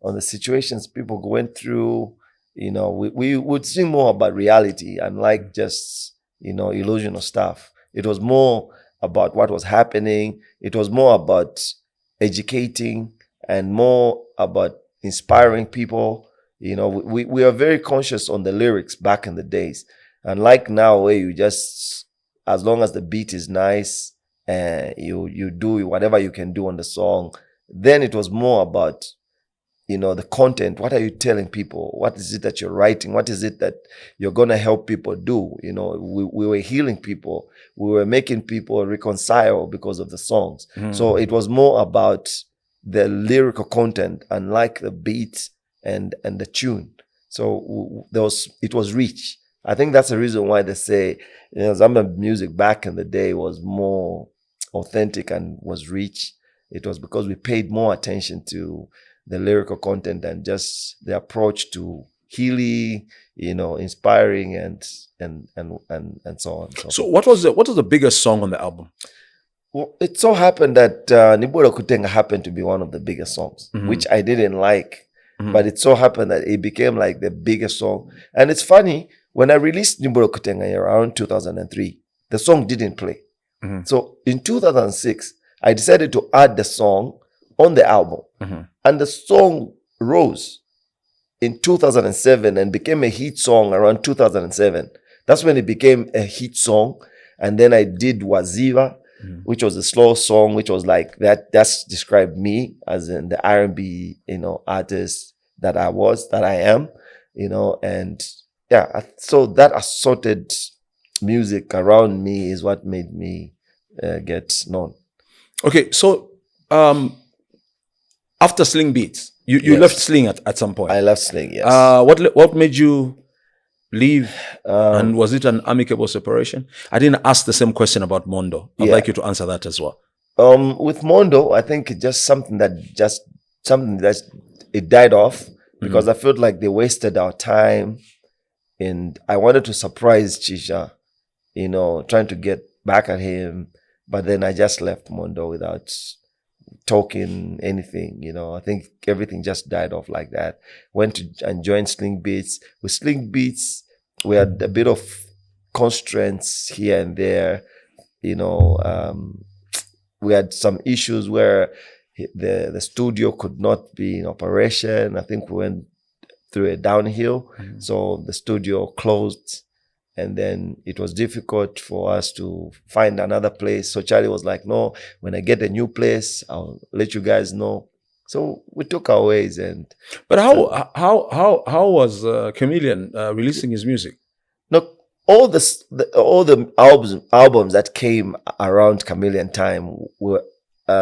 on the situations people went through. We would sing more about reality and like just illusional stuff. It was more about what was happening. It was more about educating and more about inspiring people. We are very conscious on the lyrics back in the days, and like now, where you just, as long as the beat is nice, you do whatever you can do on the song. Then it was more about the content. What are you telling people? What is it that you're writing? What is it that you're going to help people do? We were healing people. We were making people reconcile because of the songs. So it was more about the lyrical content, unlike the beat and the tune. So it was rich. I think that's the reason why they say Zambia music back in the day was more authentic and was rich. It was because we paid more attention to the lyrical content and just the approach to healing, inspiring and so on. So what was the biggest song on the album? Well, it so happened that Nibura Kutenga happened to be one of the biggest songs, which I didn't like, but it so happened that it became like the biggest song. And it's funny, when I released Nibura Kutenga around 2003, the song didn't play. So in 2006, I decided to add the song on the album. And the song rose in 2007 and became a hit song around 2007. That's when it became a hit song. And then I did Waziva, which was a slow song, which was like that. That's described me as in the R&B, artist that I am, and yeah. So that assorted music around me is what made me get known. Okay, so after Sling Beats, you left Sling at some point. I left Sling, yes. What made you leave? And was it an amicable separation? I didn't ask the same question about Mondo. I'd like you to answer that as well. With Mondo, I think it's just something that it died off because I felt like they wasted our time, and I wanted to surprise Chisha, trying to get back at him, but then I just left Mondo without talking anything. I think everything just died off like that. Went to and joined Sling Beats. With Sling Beats, we had a bit of constraints here and there. We had some issues where the studio could not be in operation. I think we went through a downhill. So the studio closed, and then it was difficult for us to find another place. So Charlie was like, no, when I get a new place, I'll let you guys know. So we took our ways. But how was Chameleon releasing his music? Look, all the albums that came around Chameleon time were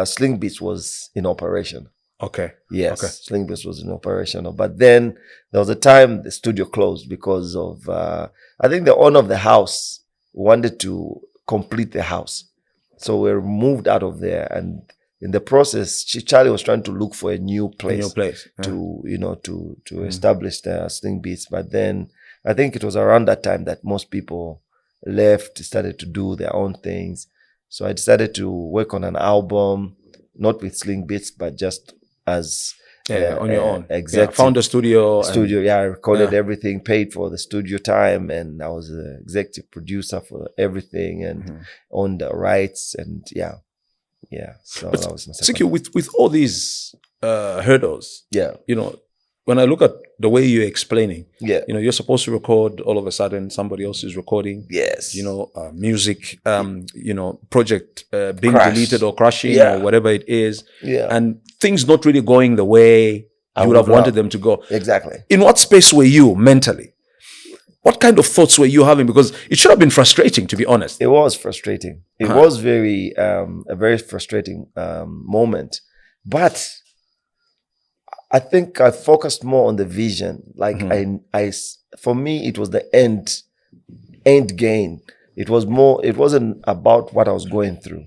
Sling Beats was in operation. Okay. Yes, okay. Sling Beats was in operation. But then there was a time the studio closed because of I think the owner of the house wanted to complete the house, so we moved out of there. And in the process, Charlie was trying to look for a new place, to establish the Sling Beats. But then I think it was around that time that most people left, started to do their own things. So I decided to work on an album, not with Sling Beats, but just as on your own. Exactly. Found a studio. I recorded everything, paid for the studio time, and I was the executive producer for everything and owned the rights. And yeah. So that was my second. CQ, with all these hurdles, yeah, when I look at the way you're explaining, yeah, you're supposed to record, all of a sudden somebody else is recording. Yes. Music, project being Crashed. deleted or crashing Yeah. or whatever it is. Yeah. And things not really going the way you would have wanted them to go. Exactly. In what space were you mentally? What kind of thoughts were you having? Because it should have been frustrating, to be honest. It was frustrating. It was a very frustrating moment. But I think I focused more on the vision. Like for me, it was the end gain. It wasn't about what I was going through.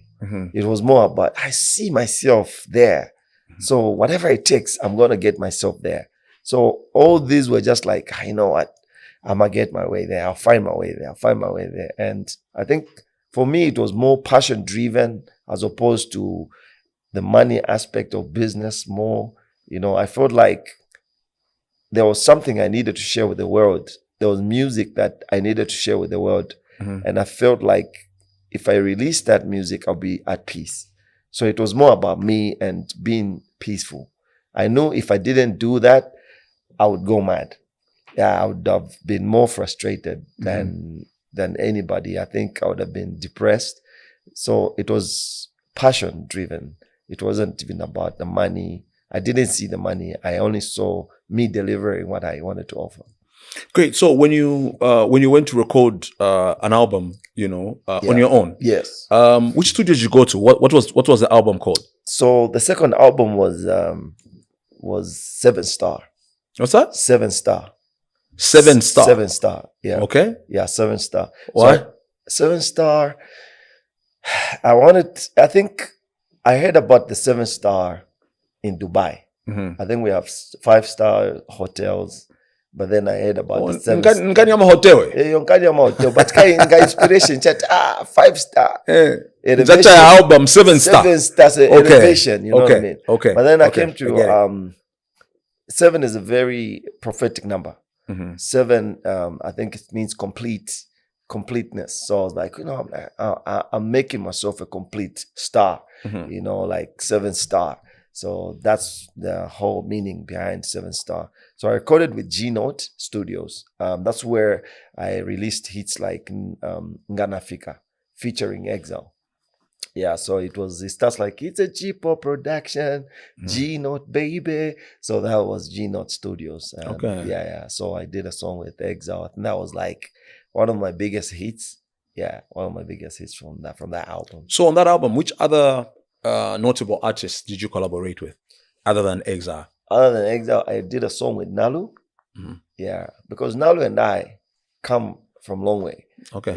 It was more about, I see myself there. So whatever it takes, I'm going to get myself there. So all these were just like, you know what? I'm going to get my way there. I'll find my way there. And I think For me, it was more passion driven as opposed to the money aspect of business more. I felt like there was something I needed to share with the world. There was music that I needed to share with the world. And I felt like if I released that music, I'll be at peace. So it was more about me and being peaceful. I knew if I didn't do that, I would go mad. Yeah, I would have been more frustrated than anybody. I think I would have been depressed. So it was passion driven. It wasn't even about the money. I didn't see the money. I only saw me delivering what I wanted to offer. Great. So when you went to record an album, on your own, yes. Which studio did you go to? What was the album called? So the second album was 7 Star. What's that? 7 Star. 7 Star. 7 Star. Yeah. Okay. Yeah, 7 Star. Why? So 7 Star. I think I heard about the 7 Star in Dubai. I think we have 5-star hotels. But then I heard about the 7 Star. Nkanyama Hotel. Nkanyama Hotel. But nga inspiration chat. 5-star. That's your album, 7 Star. 7 Stars elevation. You know what I mean? Okay. But then I came to 7 is a very prophetic number. 7, I think it means completeness. So I was like, I'm making myself a complete star. Like 7 Star. So that's the whole meaning behind 7 Star. So I recorded with G Note Studios. That's where I released hits like Nganafika featuring Exile. Yeah, so it starts like, it's a G-pop production, G Note baby. So that was G Note Studios. Okay. Yeah. So I did a song with Exile. And that was like one of my biggest hits. Yeah, one of my biggest hits from that album. So on that album, which other notable artists did you collaborate with other than Exile? Other than Exile, I did a song with Nalu. Yeah, because Nalu and I come from long way. Okay.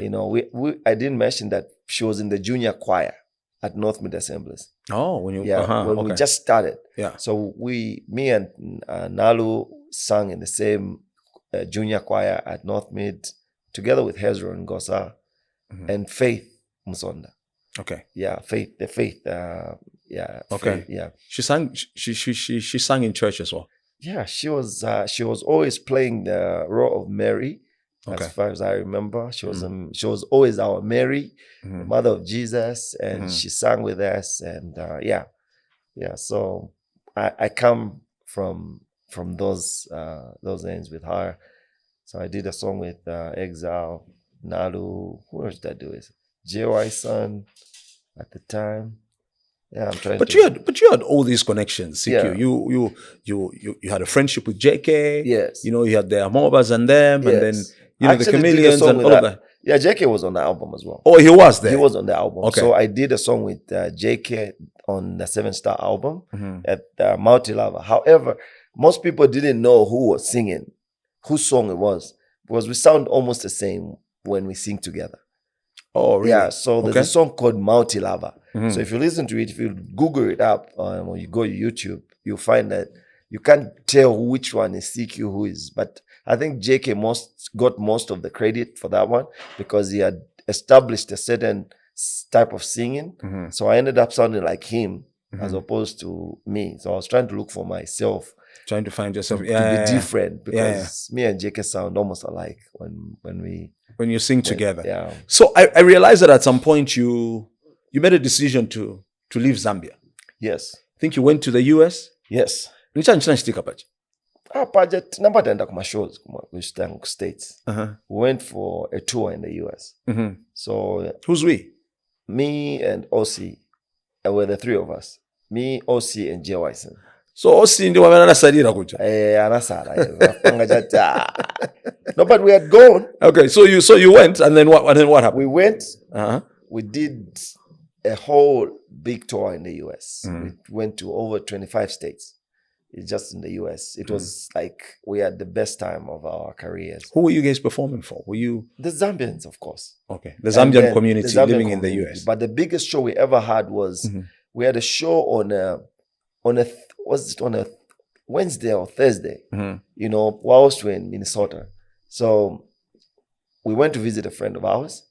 I didn't mention that she was in the junior choir at North Mid Assemblies. Oh, when we just started. Yeah. So me and Nalu sang in the same junior choir at North Mid, together with Hezron and Ngosa and Faith Musonda. Okay. Yeah, Faith. Yeah. Okay. Faith, yeah. She sang. She sang in church as well. Yeah, she was always playing the role of Mary. Okay. As far as I remember, she was always our Mary, the mother of Jesus, and she sang with us. And yeah. So I come from those ends with her. So I did a song with Exile, Nalu. Who else did I do it? JY Son at the time. Yeah, I'm trying. But you had all these connections, CQ. Yeah. You had a friendship with JK. Yes. You had the Amobas and them, Yes. and then the Chameleons and all of that. Yeah, JK was on the album as well. Oh, he was there. He was on the album. Okay. So I did a song with JK on the 7 Star album at Multi Lava. However, most people didn't know who was singing, whose song it was, because we sound almost the same when we sing together. Oh, really? Yeah, so there's a song called Multi Lava. So if you listen to it, if you Google it up or you go to YouTube, you'll find that you can't tell which one is CQ who is. But I think JK got most of the credit for that one because he had established a certain type of singing. So I ended up sounding like him as opposed to me. So I was trying to look for myself. Trying to find yourself. To be different because me and JK sound almost alike when you sing together. Yeah. So I realized that at some point you made a decision to leave Zambia. Yes. I think you went to the US. Yes. Nichanichika pacha. Budget number tenda kuma shows kuma States. We went for a tour in the US. So who's we? Me and OC were the three of us. Me, OC, and J. Wyson. So OC ndi wamena salira kuja. Anasara. No, but we had gone. Okay, so you went, and then what happened? We went. We did a whole big tour in the US. We went to over 25 states. It's just in the US. It was like we had the best time of our careers. Who were you guys performing for? Were you the Zambians, of course? Okay, the Zambian community living in the US. But the biggest show we ever had was we had a show on a Wednesday or Thursday. Whilst we're in Minnesota. So we went to visit a friend of ours,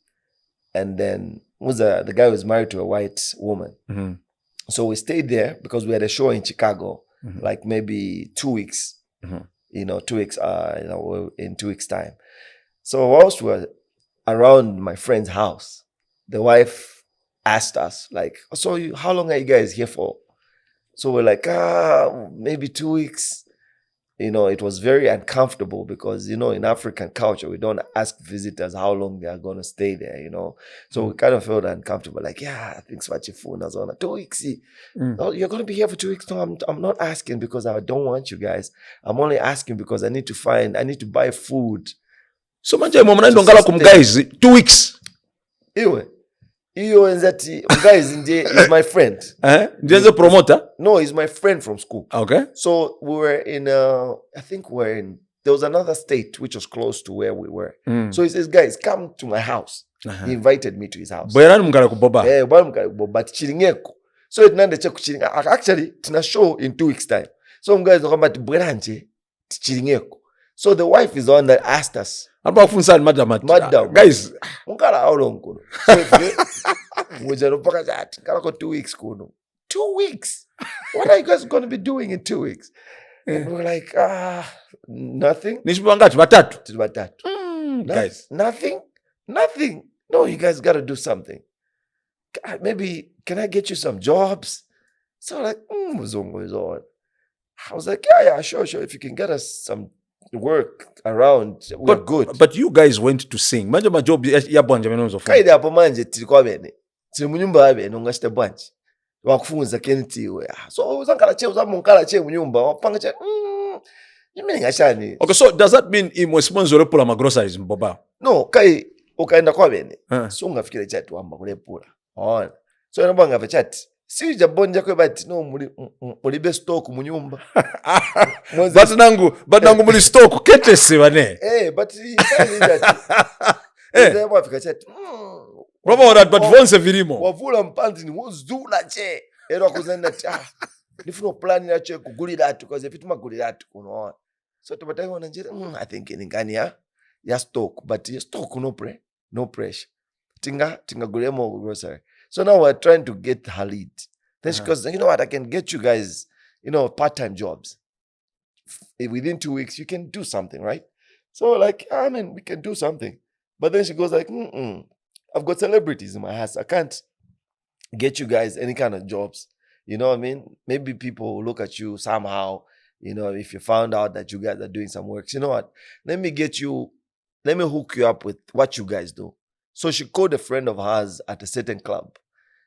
and then the guy was married to a white woman. So we stayed there because we had a show in Chicago, like maybe 2 weeks. 2 weeks. In 2 weeks' time. So whilst we were around my friend's house, the wife asked us, like, "So how long are you guys here for?" So we're like, maybe 2 weeks. It was very uncomfortable because, in African culture, we don't ask visitors how long they are going to stay there, So we kind of felt uncomfortable. Like, I think Swachifuna zona 2 weeks. No, you're going to be here for 2 weeks. No, I'm not asking because I don't want you guys. I'm only asking because I need to buy food. So manje mwana ngala kum guys 2 weeks. Guys is my friend. He's a promoter? No, he's my friend from school. Okay. So we were there was another state which was close to where we were. So he says, "Guys, come to my house." He invited me to his house. Bwerani mungala kuboba. But chilingeko. So it nande check chilinga. Actually, tina show in 2 weeks time. So guys about bweranje chilingeko. So the wife is the one that asked us. Madam. Guys, how long kuno? So 2 weeks kuno. 2 weeks? What are you guys going to be doing in 2 weeks? And we're like, nothing. Guys, nothing. No, you guys got to do something. Maybe can I get you some jobs? So like, Muzungu is on. I was like, yeah, sure. If you can get us some work around, we're good. But you guys went to sing. Manje ma job ya bwanje menonzo funa. Kaide hapo manje tilikuwa bene. Tili munyumba abe nongashite bwanje. Wakufunza kenitiwe. So uzankala che munyumba wapanga che yimene ngashani. Okay, so does that mean imwesimonzo lepula ma groceries mboba? No, kai ukaenda kwa bene. So ungafikira chati wamba kulepula. Ona. So nabanga chati. Si jabonja kwe bati no mulibe stock munyumba. But nangu muli stock ketese bane. But wafika chati. But vonse virimo. Wavula mpanzi ni wuzula che. Ero kuzenda nifuna plan ya che kugulira atu because if ituma atu kuno. So tubatayi wana njira I think ingani ya stock, but stock no pressure. Tinga gulemo grocery. So now we're trying to get her lead. Then she goes, "You know what? I can get you guys, part-time jobs. Within 2 weeks, you can do something, right?" So like, we can do something. But then she goes like, "I've got celebrities in my house. I can't get you guys any kind of jobs. You know what I mean? Maybe people will look at you somehow, if you found out that you guys are doing some work. You know what? Let me hook you up with what you guys do." So she called a friend of hers at a certain club.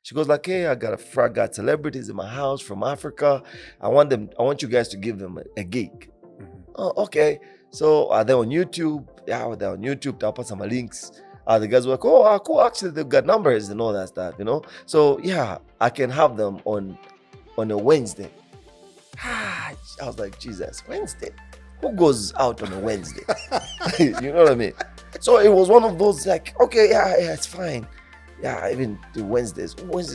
She goes like, "Hey, I got celebrities in my house from Africa. I want you guys to give them a gig." Oh, okay. So are they on YouTube? Yeah, they're on YouTube. I'll put some links. The guys were like, "Oh, cool. Actually, they've got numbers and all that stuff, So yeah, I can have them on a Wednesday." I was like, Jesus, Wednesday? Who goes out on a Wednesday? You know what I mean? So it was one of those like, okay, yeah, it's fine. Yeah, even the Wednesdays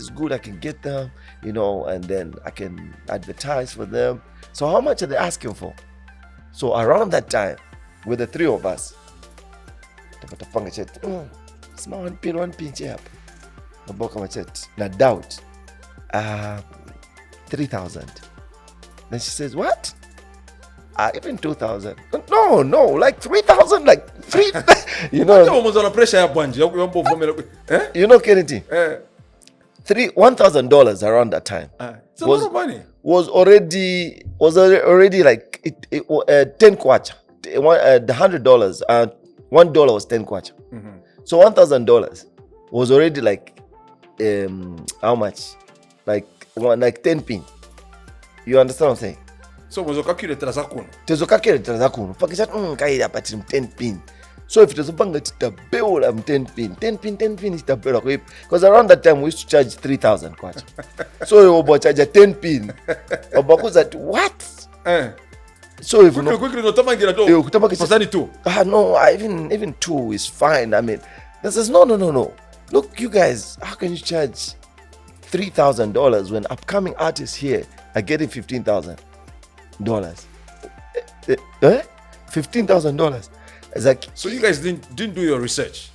good. I can get them, and then I can advertise for them. So how much are they asking for? So around that time, with the three of us, small one pin chap. Na doubt. 3,000. Then she says, "What? Even 2,000? No, like 3,000, like 3. You know, Kennedy. $1,000 around that time. It's a lot of money. Was already like 10 kwacha. The $100, $1 was 10 kwacha. So $1,000 was already like how much? Like 10 pin. You understand what I'm saying? So mwezo calculator zakuno. Tezo calculator zakuno. Pakisha kaida pati 10 pin. So if tezo banga titabela 10 pin itabela kwa because around that time we used to charge 3,000 kwacha. So you obo charge 10 pin. Obakuza what? So if quickly no tamangira do. Pasani 2. No, even 2 is fine. I mean, this is no. Look, you guys, how can you charge $3,000 when upcoming artists here are getting $15,000? $15,000. It's like, so you guys didn't do your research.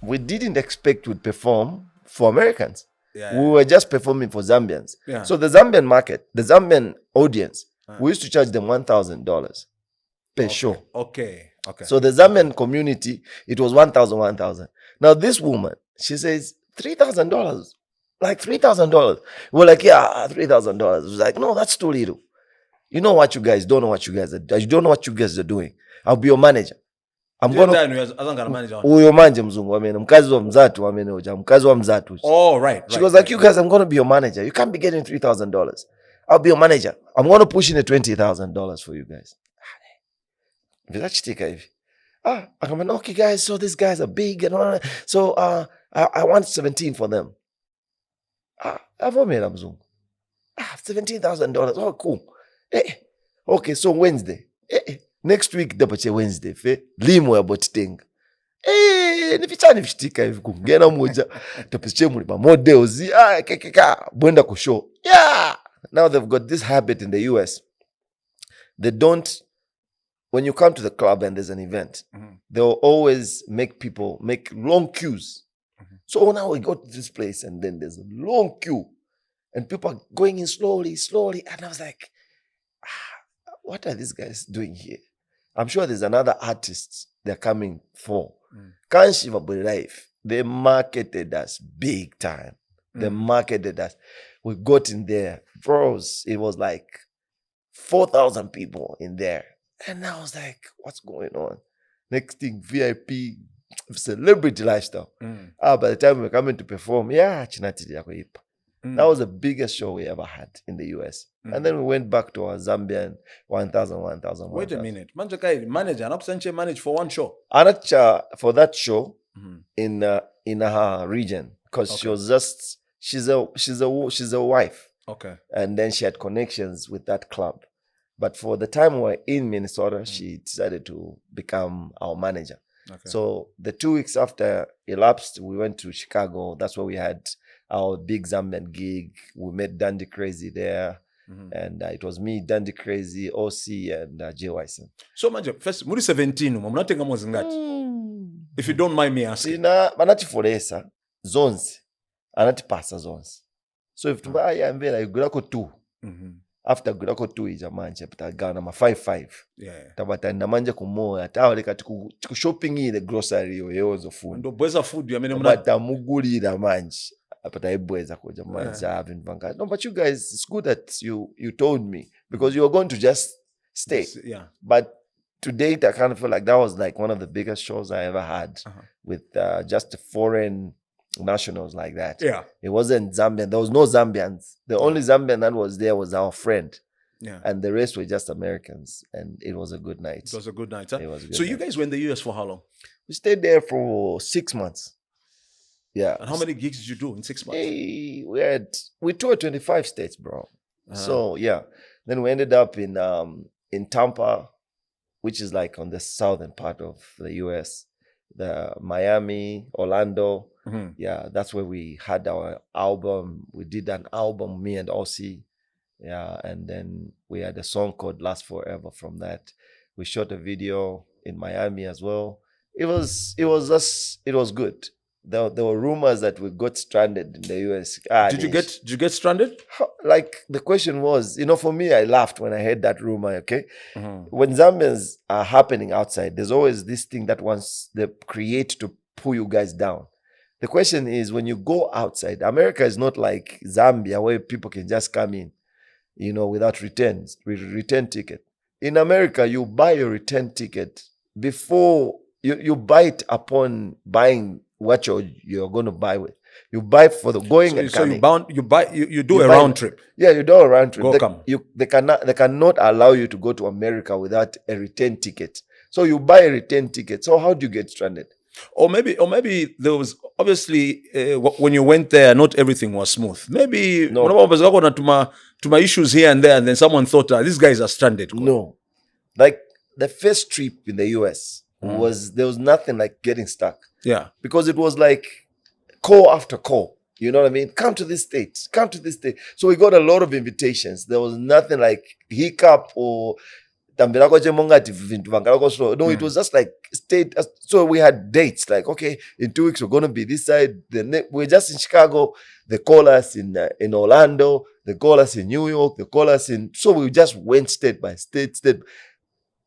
we didn't expect we'd perform for Americans. Yeah, We were just performing for Zambians. Yeah. So the Zambian market, the Zambian audience, we used to charge them $1,000 per show. Okay. So the Zambian community, it was 1,000. Now this woman, she says $3,000, like $3,000. We're like, yeah, $3,000. It was like, no, that's too little. You know what you guys don't know what you guys are. You don't know what you guys are doing. I'll be your manager. I'm gonna. Uyo manje mzungu wamene mkazi wa mzatu wamene uja mkazi wa mzatu. Oh right. She goes like, you guys, I'm gonna be your manager. You can't be getting $3,000. I'll be your manager. I'm gonna push in $20,000 for you guys. I'm like, okay guys, so these guys are big and all that. So I want 17 for them. $17,000. Oh cool. Okay, so Wednesday. Next week dapache Wednesday fe limo ya botting. Nifichani vichitika hivi kungena moja tapiche muli ba models kekeka bwenda ku show. Yeah. Now they've got this habit in the US. They don't, when you come to the club and there's an event, they'll always make people make long queues. So now we go to this place and then there's a long queue and people are going in slowly. And I was like, what are these guys doing here? I'm sure there's another artist they're coming for. Kanshiva Life, they marketed us big time. They marketed us. We got in there. Bros, it was like 4,000 people in there. And I was like, what's going on? Next thing, VIP, celebrity lifestyle. By the time we were coming to perform, that was the biggest show we ever had in the US. And then we went back to our Zambian 1,000. Wait a minute. Manager, Anopsanche managed for one show. Anacha for that show in her region, because she was just she's a wife. Okay. And then she had connections with that club. But for the time we were in Minnesota, she decided to become our manager. Okay. So the 2 weeks after elapsed, we went to Chicago. That's where we had our big Zambian gig. We met Dandy Crazy there. And it was me, Dandy Crazy, OC, and JYC. So, manje, first, muri 17, mnatenga mwezi ngati? If you don't mind me asking. Sina, manati foresa, zones, anati pasa zones. So if tumba ya mbela, yugulako 2. After gulako 2 ija manje, putagana ma 5-5. Yeah. Tabata ndamanje kumoya, tawaleka tiku shopping ile grocery yoyozo food. Ndo bweza food ya mene Tabata muguli ila manje. No, but you guys, it's good that you told me, because you were going to just stay. Yeah. But to date, I kind of feel like that was like one of the biggest shows I ever had with just foreign nationals like that. Yeah. It wasn't Zambian. There was no Zambians. The only Zambian that was there was our friend. Yeah. And the rest were just Americans. And it was a good night. It was a good night, huh? It was a good so night. You guys were in the US for how long? We stayed there for 6 months. Yeah. And how many gigs did you do in 6 months? Hey, we toured 25 states, bro. So yeah. Then we ended up in Tampa, which is like on the southern part of the US. The Miami, Orlando. Yeah, that's where we had our album. We did an album, me and Aussie. Yeah, and then we had a song called Last Forever from that. We shot a video in Miami as well. It was good. There were rumors that we got stranded in the US. Did you get stranded? Like the question was, for me, I laughed when I heard that rumor. Okay, when Zambians are happening outside, there's always this thing that wants they create to pull you guys down. The question is, when you go outside, America is not like Zambia where people can just come in, without return ticket. In America, you buy your return ticket before you buy it upon buying what you're going to buy with. You buy for the going and coming. You do a round trip. Yeah, you do a round trip. Come. They cannot allow you to go to America without a return ticket. So you buy a return ticket. So how do you get stranded? Or maybe there was obviously when you went there, not everything was smooth. Maybe to issues here and there, and then someone thought these guys are stranded. No, like the first trip in the US there was nothing like getting stuck. Yeah, because it was like call after call. You know what I mean? Come to this state. Come to this state. So we got a lot of invitations. There was nothing like hiccup or tambirako chemonga ati vintu vangarako slow. No, it was just like so we had dates like, okay, in 2 weeks we're going to be this side. We're just in Chicago. They call us in Orlando. They call us in New York. They call us in. So we just went state by state.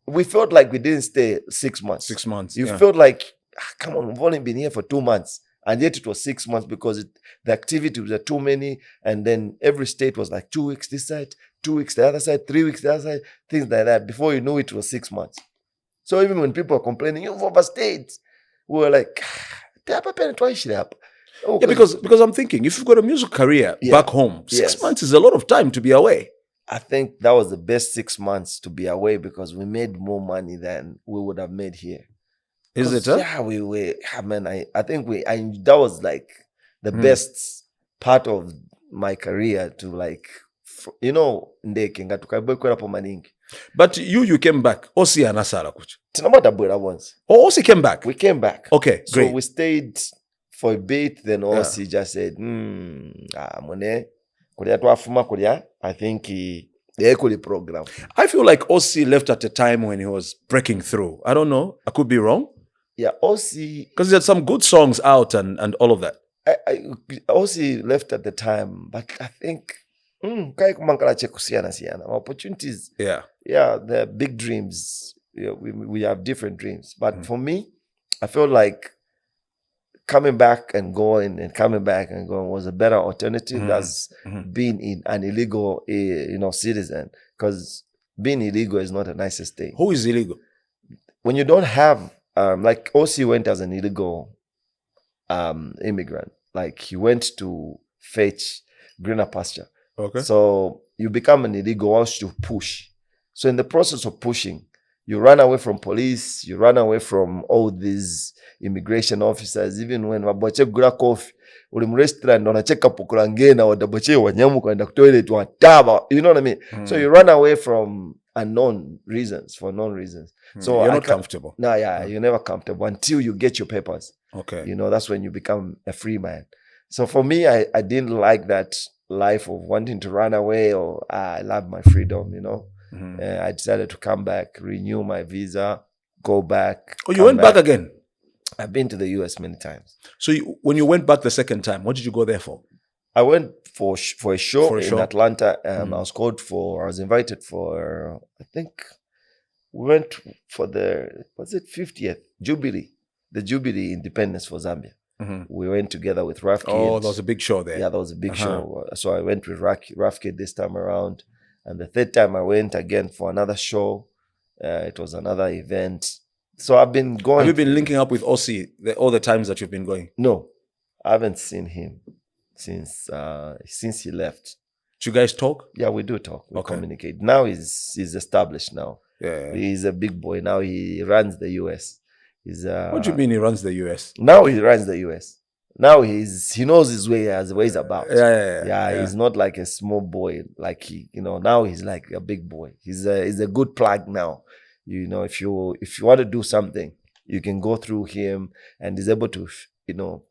We felt like we didn't stay 6 months. 6 months. You felt like, come on, we've only been here for 2 months. And yet it was 6 months because the activities were too many. And then every state was like 2 weeks this side, 2 weeks the other side, 3 weeks the other side, things like that. Before you knew it was 6 months. So even when people were complaining, you've overstayed, we were like, yeah, because I'm thinking, if you've got a music career back home, 6 months is a lot of time to be away. I think that was the best 6 months to be away because we made more money than we would have made here. Is it? Yeah, we were. I mean, I think that was like the best part of my career to like, you know, ndekenga tukabekwera po maningi. But you came back. Osi anasara kuch. Tinamata bwera once. Oh, Osi came back. We came back. Okay, great. So we stayed for a bit. Then Osi just said, mone kulia tuafuma kulia. I think the equity program. I feel like Osi left at a time when he was breaking through. I don't know. I could be wrong. Yeah, Osi, because he had some good songs out and all of that. Osi left at the time, but I think opportunities. Yeah, the big dreams. We have different dreams, but for me, I felt like coming back and going and coming back and going was a better alternative than being an illegal, citizen. Because being illegal is not the nicest thing. Who is illegal? When you don't have like Osi went as an illegal immigrant. Like he went to fetch greener pasture. Okay. So you become an illegal once you push. So in the process of pushing, you run away from police, you run away from all these immigration officers. Even when waboche gula coffee, ulim restaurant wanacheka pukulangena wadaboche wanyamu kwenda toilet wataba. You know what I mean? So you run away from unknown reasons, for known reasons. So you're not comfortable. No, you're never comfortable until you get your papers. Okay. You know, that's when you become a free man. So for me, I didn't like that life of wanting to run away, or I love my freedom, you know. I decided to come back, renew my visa, go back. Oh, you went back again? I've been to the US many times. So when you went back the second time, what did you go there for? I went for a show in Atlanta. I was invited for, I think, we went for the 50th Jubilee, the Jubilee Independence for Zambia. We went together with Rafki. Oh, there was a big show there. Yeah, there was a big show. So I went with Rafki this time around. And the third time I went again for another show. It was another event. So I've been going. Have you been linking up with Osi all the times that you've been going? No, I haven't seen him since he left. Do you guys talk? Yeah, we do talk. We communicate. Now he's established now. Yeah. He's a big boy. Now he runs the US. What do you mean he runs the US? Now he runs the US. Now he knows his way, as ways about. Yeah. He's not like a small boy. Like now he's like a big boy. He's a good plug now. You know, if you want to do something, you can go through him, and he's able to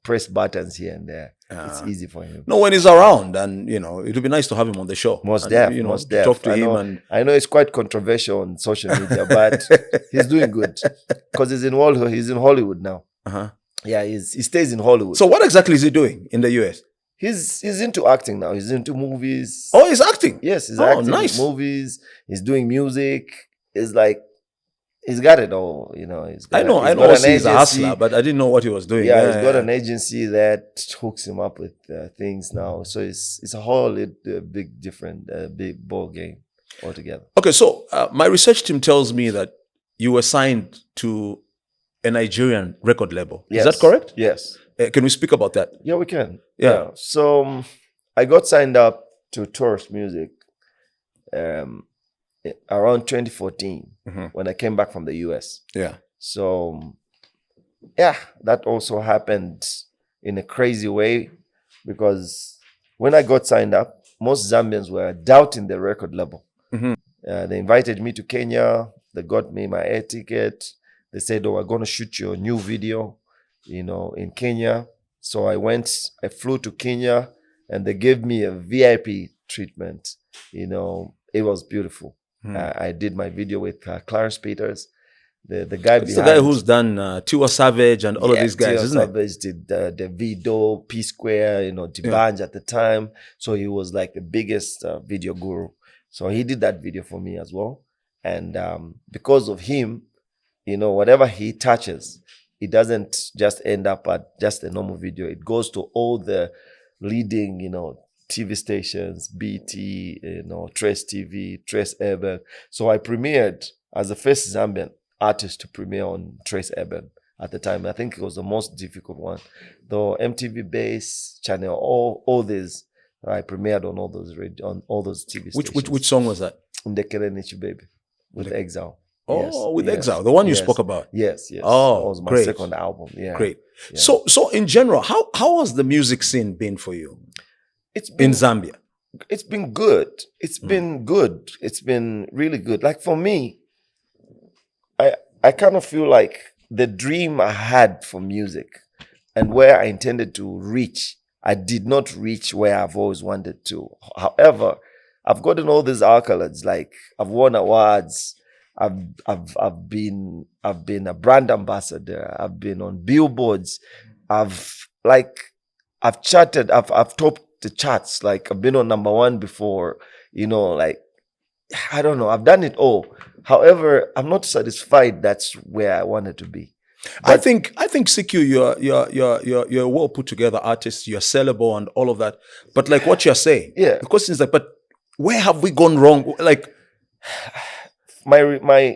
press buttons here and there. It's easy for him. No, when he's around, and it would be nice to have him on the show. Most definitely. Talk to him. And I know it's quite controversial on social media, but he's doing good because he's in Hollywood now. Yeah, he stays in Hollywood. So what exactly is he doing in the US? He's into acting now. He's into movies. Oh, he's acting? Yes, he's acting in movies. He's doing music. It's like he's got it all, I know he's a hustler, but I didn't know what he was doing. Yeah, he's got an agency that hooks him up with things now. So it's a whole big ball game altogether. Okay, so my research team tells me that you were signed to a Nigerian record label. Yes. Is that correct? Yes. Can we speak about that? Yeah, we can. Yeah. So I got signed up to Tourist Music around 2014 when I came back from the US. Yeah. So, yeah, that also happened in a crazy way because when I got signed up, most Zambians were doubting the record label. They invited me to Kenya. They got me my air ticket. They said, we're going to shoot your new video, in Kenya. So I flew to Kenya and they gave me a VIP treatment. It was beautiful. I did my video with Clarence Peters, the guy It's behind. the guy who's done Tiwa Savage and all of these guys, Tiwa isn't it? Savage did the Video, P Square, Dibanj at the time. So he was like the biggest video guru. So he did that video for me as well. And because of him, whatever he touches, it doesn't just end up at just a normal video. It goes to all the leading, TV stations, BT, Trace TV, Trace Urban. So I premiered as the first Zambian artist to premiere on Trace Urban at the time. I think it was the most difficult one. Though MTV Base, Channel, all these, I premiered on all those on all those TV stations. Which song was that? Ndekelenichi Baby with Exile. Oh, with Exile, the one you spoke about. Yes. Oh, that was my great. second album. Yeah, great. Yeah. So in general, how has the music scene been for you? It's been in Zambia. It's been good. It's been good. It's been really good. Like for me, I kind of feel like the dream I had for music and where I intended to reach, I did not reach where I've always wanted to. However, I've gotten all these accolades. Like I've won awards. I've been a brand ambassador. I've been on billboards. I've charted. I've topped the charts. Like I've been on #1 before. Like I don't know. I've done it all. However, I'm not satisfied. That's where I wanted to be. But I think CQ, you're a well put together artist. You're sellable and all of that. But like what you're saying, Yeah. the question is like, but where have we gone wrong? Like my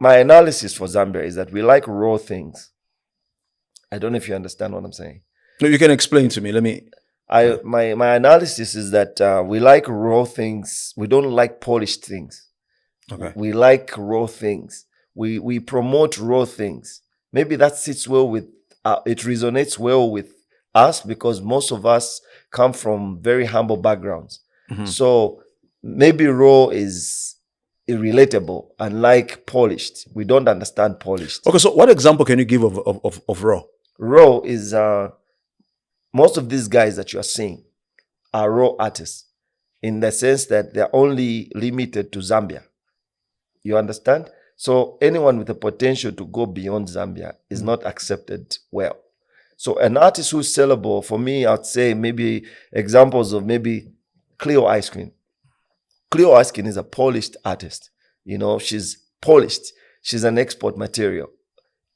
analysis for Zambia is that we like raw things. I don't know if you understand what I'm saying. No, you can explain to me. Let me. My analysis is that we like raw things. We don't like polished things. Okay. We like raw things. We promote raw things. Maybe that sits well with. It resonates well with us because most of us come from very humble backgrounds. Mm-hmm. So maybe raw is irrelatable, unlike polished. We don't understand polished. Okay, so what example can you give of raw? Raw is most of these guys that you are seeing are raw artists in the sense that they're only limited to Zambia. You understand? So anyone with the potential to go beyond Zambia is not accepted well. So an artist who's sellable, for me, I'd say maybe examples of maybe Cleo Ice Cream. Cleo Ice Cream is a polished artist. She's polished. She's an export material.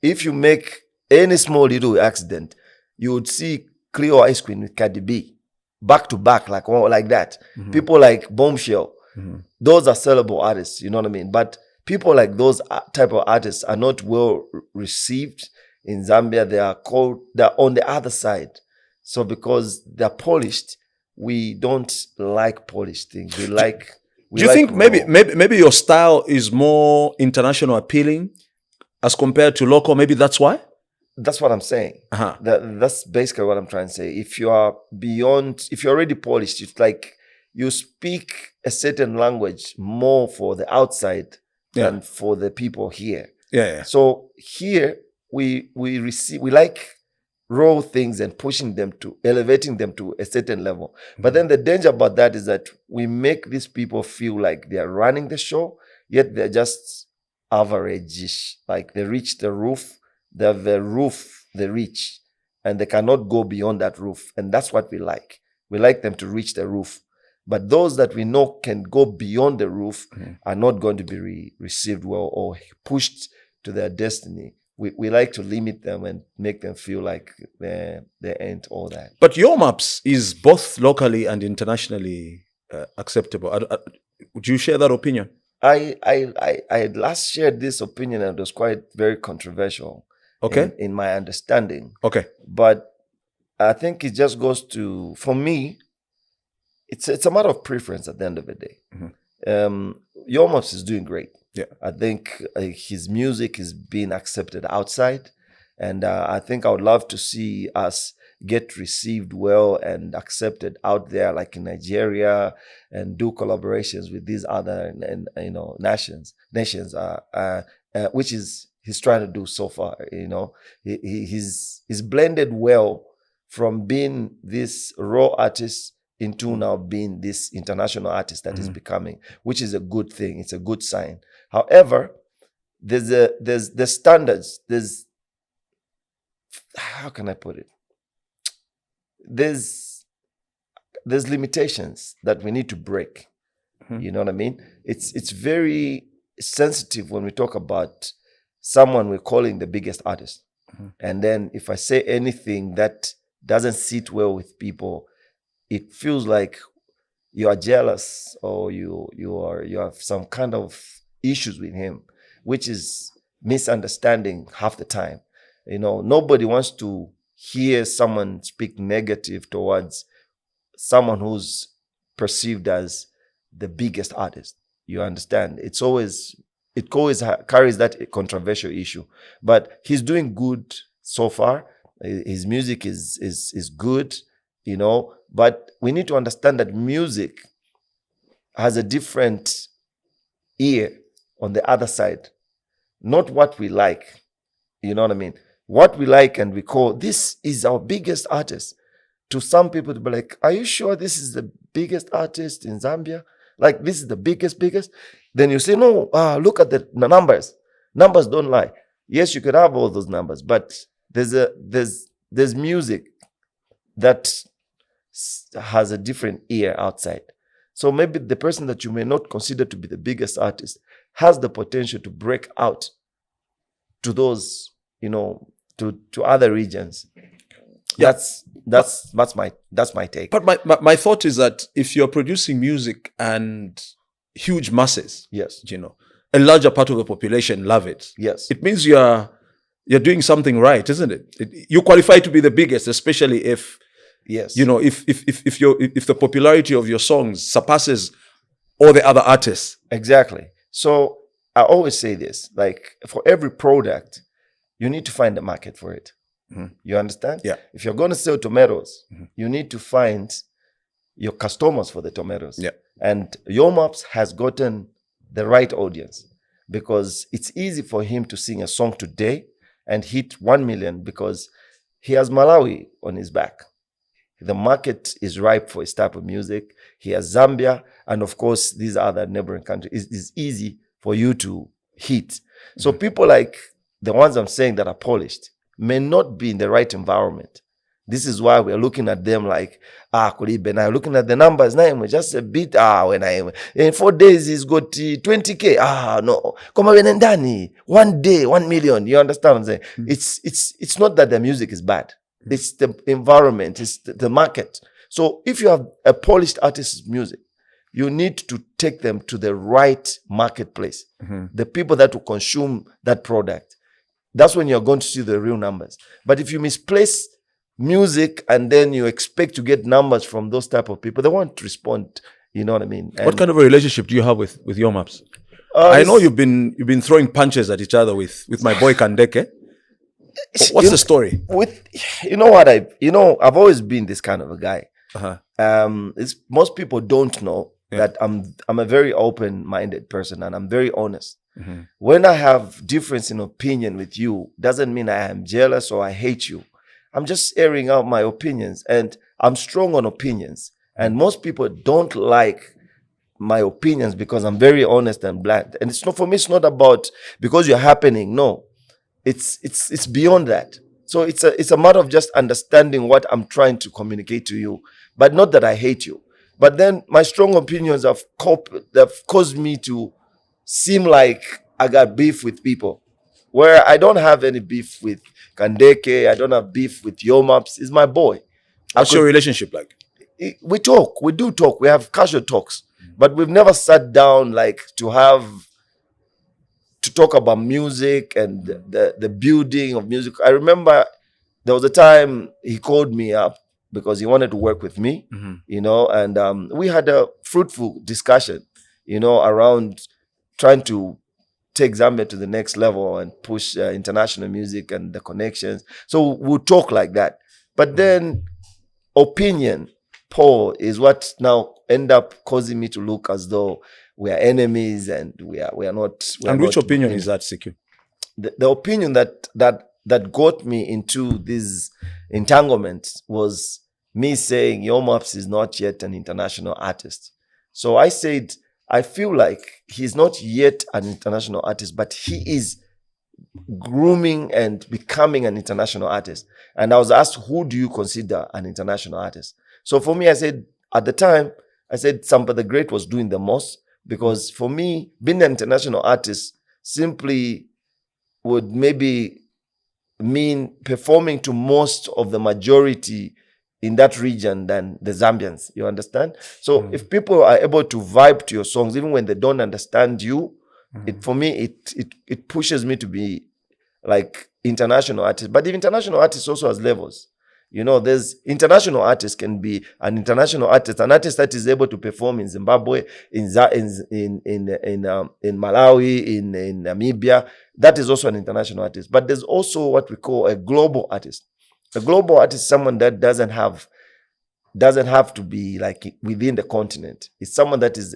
If you make any small little accident, you would see Cleo Ice Cream with Cardi B, back to back, like that. Mm-hmm. People like Bombshell, Mm-hmm. those are sellable artists, you know what I mean? But people like those type of artists are not well received in Zambia. They're on the other side. So because they're polished, we don't like polished things. Do you think raw. maybe your style is more international appealing as compared to local? Maybe that's why? That's what I'm saying. Uh-huh. That's basically what I'm trying to say. If you're already polished, it's like you speak a certain language more for the outside than for the people here. Yeah. So here we like raw things and elevating them to a certain level. Mm-hmm. But then the danger about that is that we make these people feel like they're running the show, yet they're just average-ish. Like they reach the roof. They have the roof they reach, and they cannot go beyond that roof. And that's what we like. We like them to reach the roof. But those that we know can go beyond the roof are not going to be received well or pushed to their destiny. We like to limit them and make them feel like they ain't all that. But your maps is both locally and internationally acceptable. Would you share that opinion? I had last shared this opinion and it was quite very controversial. Okay. In my understanding. Okay. But I think it just goes to, for me, it's a matter of preference at the end of the day. Mm-hmm. Yomops is doing great. Yeah. I think his music is being accepted outside. And I think I would love to see us get received well and accepted out there, like in Nigeria, and do collaborations with these other nations, which is he's trying to do so far. He's blended well from being this raw artist into now being this international artist that is becoming, which is a good thing. It's a good sign. However, there's standards. How can I put it? There's limitations that we need to break. You know what I mean? It's very sensitive when we talk about someone we're calling the biggest artist. And then if I say anything that doesn't sit well with people, it feels like you are jealous or you have some kind of issues with him, which is misunderstanding half the time. You know, nobody wants to hear someone speak negative towards someone who's perceived as the biggest artist. You understand? It always carries that controversial issue. But he's doing good so far. His music is good, you know. But we need to understand that music has a different ear on the other side. Not what we like. You know what I mean? What we like and we call, this is our biggest artist. To some people to be like, are you sure this is the biggest artist in Zambia? Like, this is the biggest? Then you say, no, look at the numbers. Numbers don't lie. Yes, you could have all those numbers, but there's music that has a different ear outside. So maybe the person that you may not consider to be the biggest artist has the potential to break out to those, you know, to other regions. Yeah. That's my take. But my thought is that if you're producing music and huge masses, Yes. you know, a larger part of the population love it. Yes. It means you're doing something right, isn't it? You qualify to be the biggest, especially if, Yes. you know, if the popularity of your songs surpasses all the other artists. Exactly. So I always say this, like, for every product, you need to find a market for it. You understand? Yeah. If you're going to sell tomatoes, you need to find your customers for the tomatoes. Yeah. And Yomaps has gotten the right audience because it's easy for him to sing a song today and hit 1 million because he has Malawi on his back. The market is ripe for his type of music. He has Zambia, and of course, these other neighboring countries. It's easy for you to hit. So people like the ones I'm saying that are polished may not be in the right environment. This is why we're looking at them like, Kuribe, now looking at the numbers, now just a bit, when in 4 days he's got 20K. No. Come on, 1 day, 1 million. You understand what I'm saying? It's not that the music is bad. It's the environment, it's the market. So if you have a polished artist's music, you need to take them to the right marketplace. The people that will consume that product. That's when you're going to see the real numbers. But if you misplace music and then you expect to get numbers from those type of people, they won't respond. You know what I mean? What kind of a relationship do you have with Yomaps? I know you've been throwing punches at each other with my boy Kandeke. What's the story? I've always been this kind of a guy. Most people don't know that I'm a very open-minded person and I'm very honest. When I have difference in opinion with you, doesn't mean I am jealous or I hate you. I'm just airing out my opinions, and I'm strong on opinions. And most people don't like my opinions because I'm very honest and blunt. And it's not, for me, it's not about because you're happening. No, it's beyond that. So it's a matter of just understanding what I'm trying to communicate to you, but not that I hate you. But then my strong opinions have caused me to seem like I got beef with people, where I don't have any beef with Kandeke. I don't have beef with Yomaps. He's my boy. What's your relationship like? We do talk. We have casual talks, but we've never sat down like to talk about music and the building of music. I remember there was a time he called me up because he wanted to work with me, and we had a fruitful discussion, around trying to take Zambia to the next level and push international music and the connections. So we'll talk like that. But then opinion, Paul, is what now end up causing me to look as though we are enemies and we are not. And which opinion is that, CQ? The opinion that got me into this entanglement was me saying Yo Maps is not yet an international artist. So I said, I feel like he's not yet an international artist, but he is grooming and becoming an international artist. And I was asked, who do you consider an international artist? So for me, I said, at the time, I said Sampa the Great was doing the most, because for me, being an international artist simply would maybe mean performing to most of the majority in that region than the Zambians. You understand? So if people are able to vibe to your songs, even when they don't understand you, for me, it pushes me to be like international artist. But the international artist also has levels. You know, there's international artists can be an international artist, an artist that is able to perform in Zimbabwe, in Malawi, in Namibia. That is also an international artist. But there's also what we call a global artist. A global artist is someone that doesn't have to be like within the continent. It's someone that is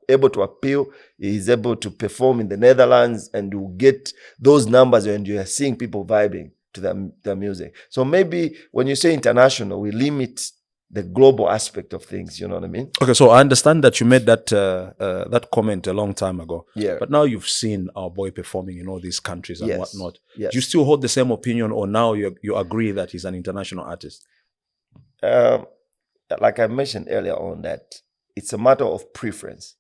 able to appeal, is able to perform in the Netherlands, and you get those numbers when you are seeing people vibing to their music. So maybe when you say international, we limit the global aspect of things. You know what I mean? Okay, so I understand that you made that that comment a long time ago. Yeah. But now you've seen our boy performing in all these countries and whatnot. Yes. Do you still hold the same opinion, or now you agree that he's an international artist? Like I mentioned earlier on, that it's a matter of preference.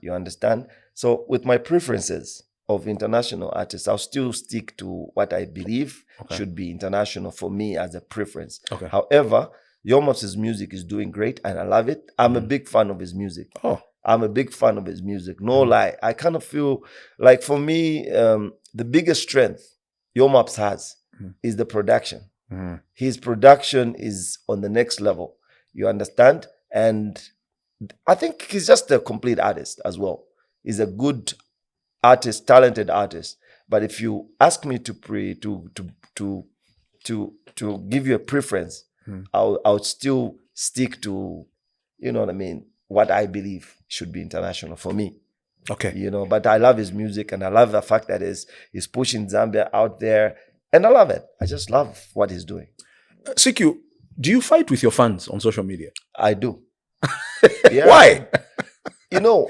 You understand? So with my preferences of international artists, I'll still stick to what I believe should be international for me as a preference. However, Yomops' music is doing great and I love it. I'm a big fan of his music. I'm a big fan of his music. No lie. I kind of feel like for me, the biggest strength Yomops has is the production. His production is on the next level. You understand? And I think he's just a complete artist as well. He's a good artist, talented artist. But if you ask me to give you a preference, I would still stick to, you know what I mean, what I believe should be international for me. Okay. You know, but I love his music and I love the fact that he's pushing Zambia out there. And I love it. I just love what he's doing. CQ, do you fight with your fans on social media? I do. Why? You know,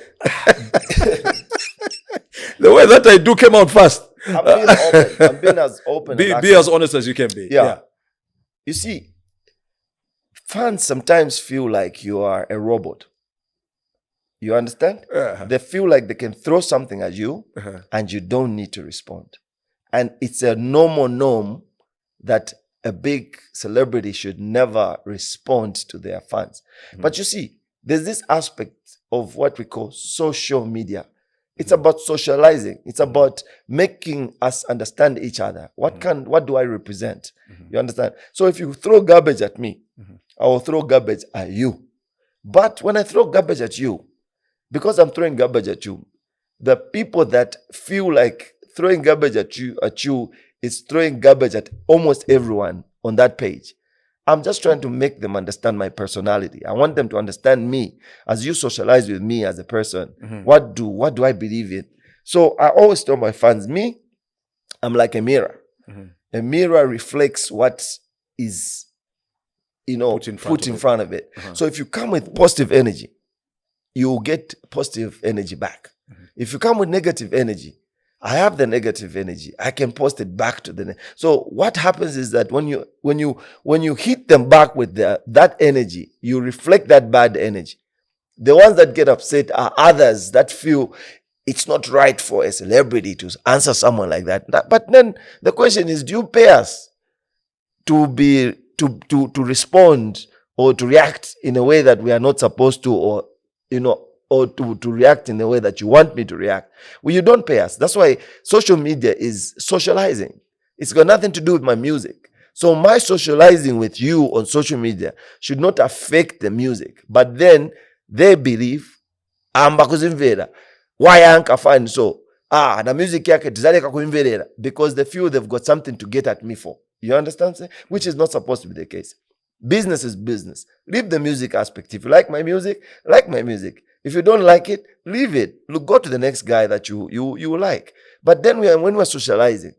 the way that I do came out fast. I'm being open. I'm being as open. Be as honest as you can be. Yeah. You see, fans sometimes feel like you are a robot. You understand? They feel like they can throw something at you and you don't need to respond. And it's a normal norm that a big celebrity should never respond to their fans. But you see, there's this aspect of what we call social media. It's about socializing. It's about making us understand each other. What do I represent? You understand? So if you throw garbage at me, I will throw garbage at you. But when I throw garbage at you, because I'm throwing garbage at you, the people that feel like throwing garbage at you is throwing garbage at almost everyone on that page. I'm just trying to make them understand my personality. I want them to understand me as you socialize with me as a person. What do I believe in? So I always tell my fans, I'm like a mirror. A mirror reflects what is, put in front of it. So if you come with positive energy, you will get positive energy back. If you come with negative energy, I have the negative energy. I can post it back to the. So what happens is that when you hit them back with that energy, you reflect that bad energy. The ones that get upset are others that feel it's not right for a celebrity to answer someone like that. But then the question is, do you pay us to respond or to react in a way that we are not supposed to, or to react in the way that you want me to react? Well, you don't pay us. That's why social media is socializing. It's got nothing to do with my music. So my socializing with you on social media should not affect the music. But then they believe, why aren't I fine so? The music yake because they feel they've got something to get at me for. You understand? Which is not supposed to be the case. Business is business. Leave the music aspect. If you like my music, like my music. If you don't like it, leave it. Look, go to the next guy that you like. But then when we're socializing,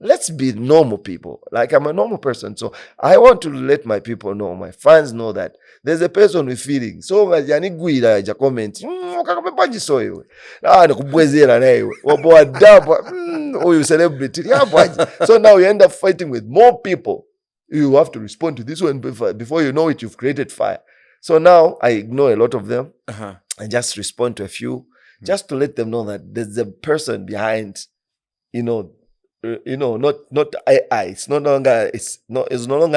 let's be normal people. Like, I'm a normal person. So I want to let my people know, my fans know that there's a person with feelings. So yani gwira ja comment. Ukakapepaji so iwe. Nakubwezera na iwe. Wapo adabu. You celebrity. So now you end up fighting with more people. You have to respond to this one before you know it, you've created fire. So now I ignore a lot of them. I just respond to a few, just to let them know that there's a person behind, not AI. It's no longer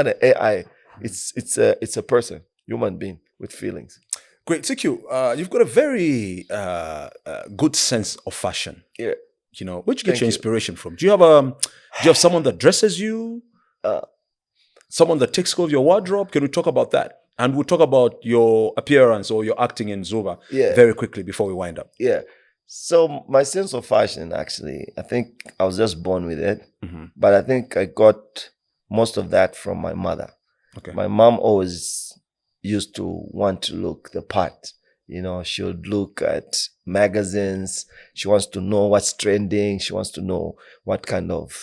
an AI. It's a person, human being with feelings. Great, CQ. You've got a very good sense of fashion. Yeah. Where'd you get your inspiration from? Do you have someone that dresses you? Someone that takes care of your wardrobe? Can we talk about that? And we'll talk about your appearance or your acting in Zuba very quickly before we wind up. Yeah. So my sense of fashion, actually, I think I was just born with it. But I think I got most of that from my mother. Okay. My mom always used to want to look the part. She would look at magazines. She wants to know what's trending. She wants to know what kind of,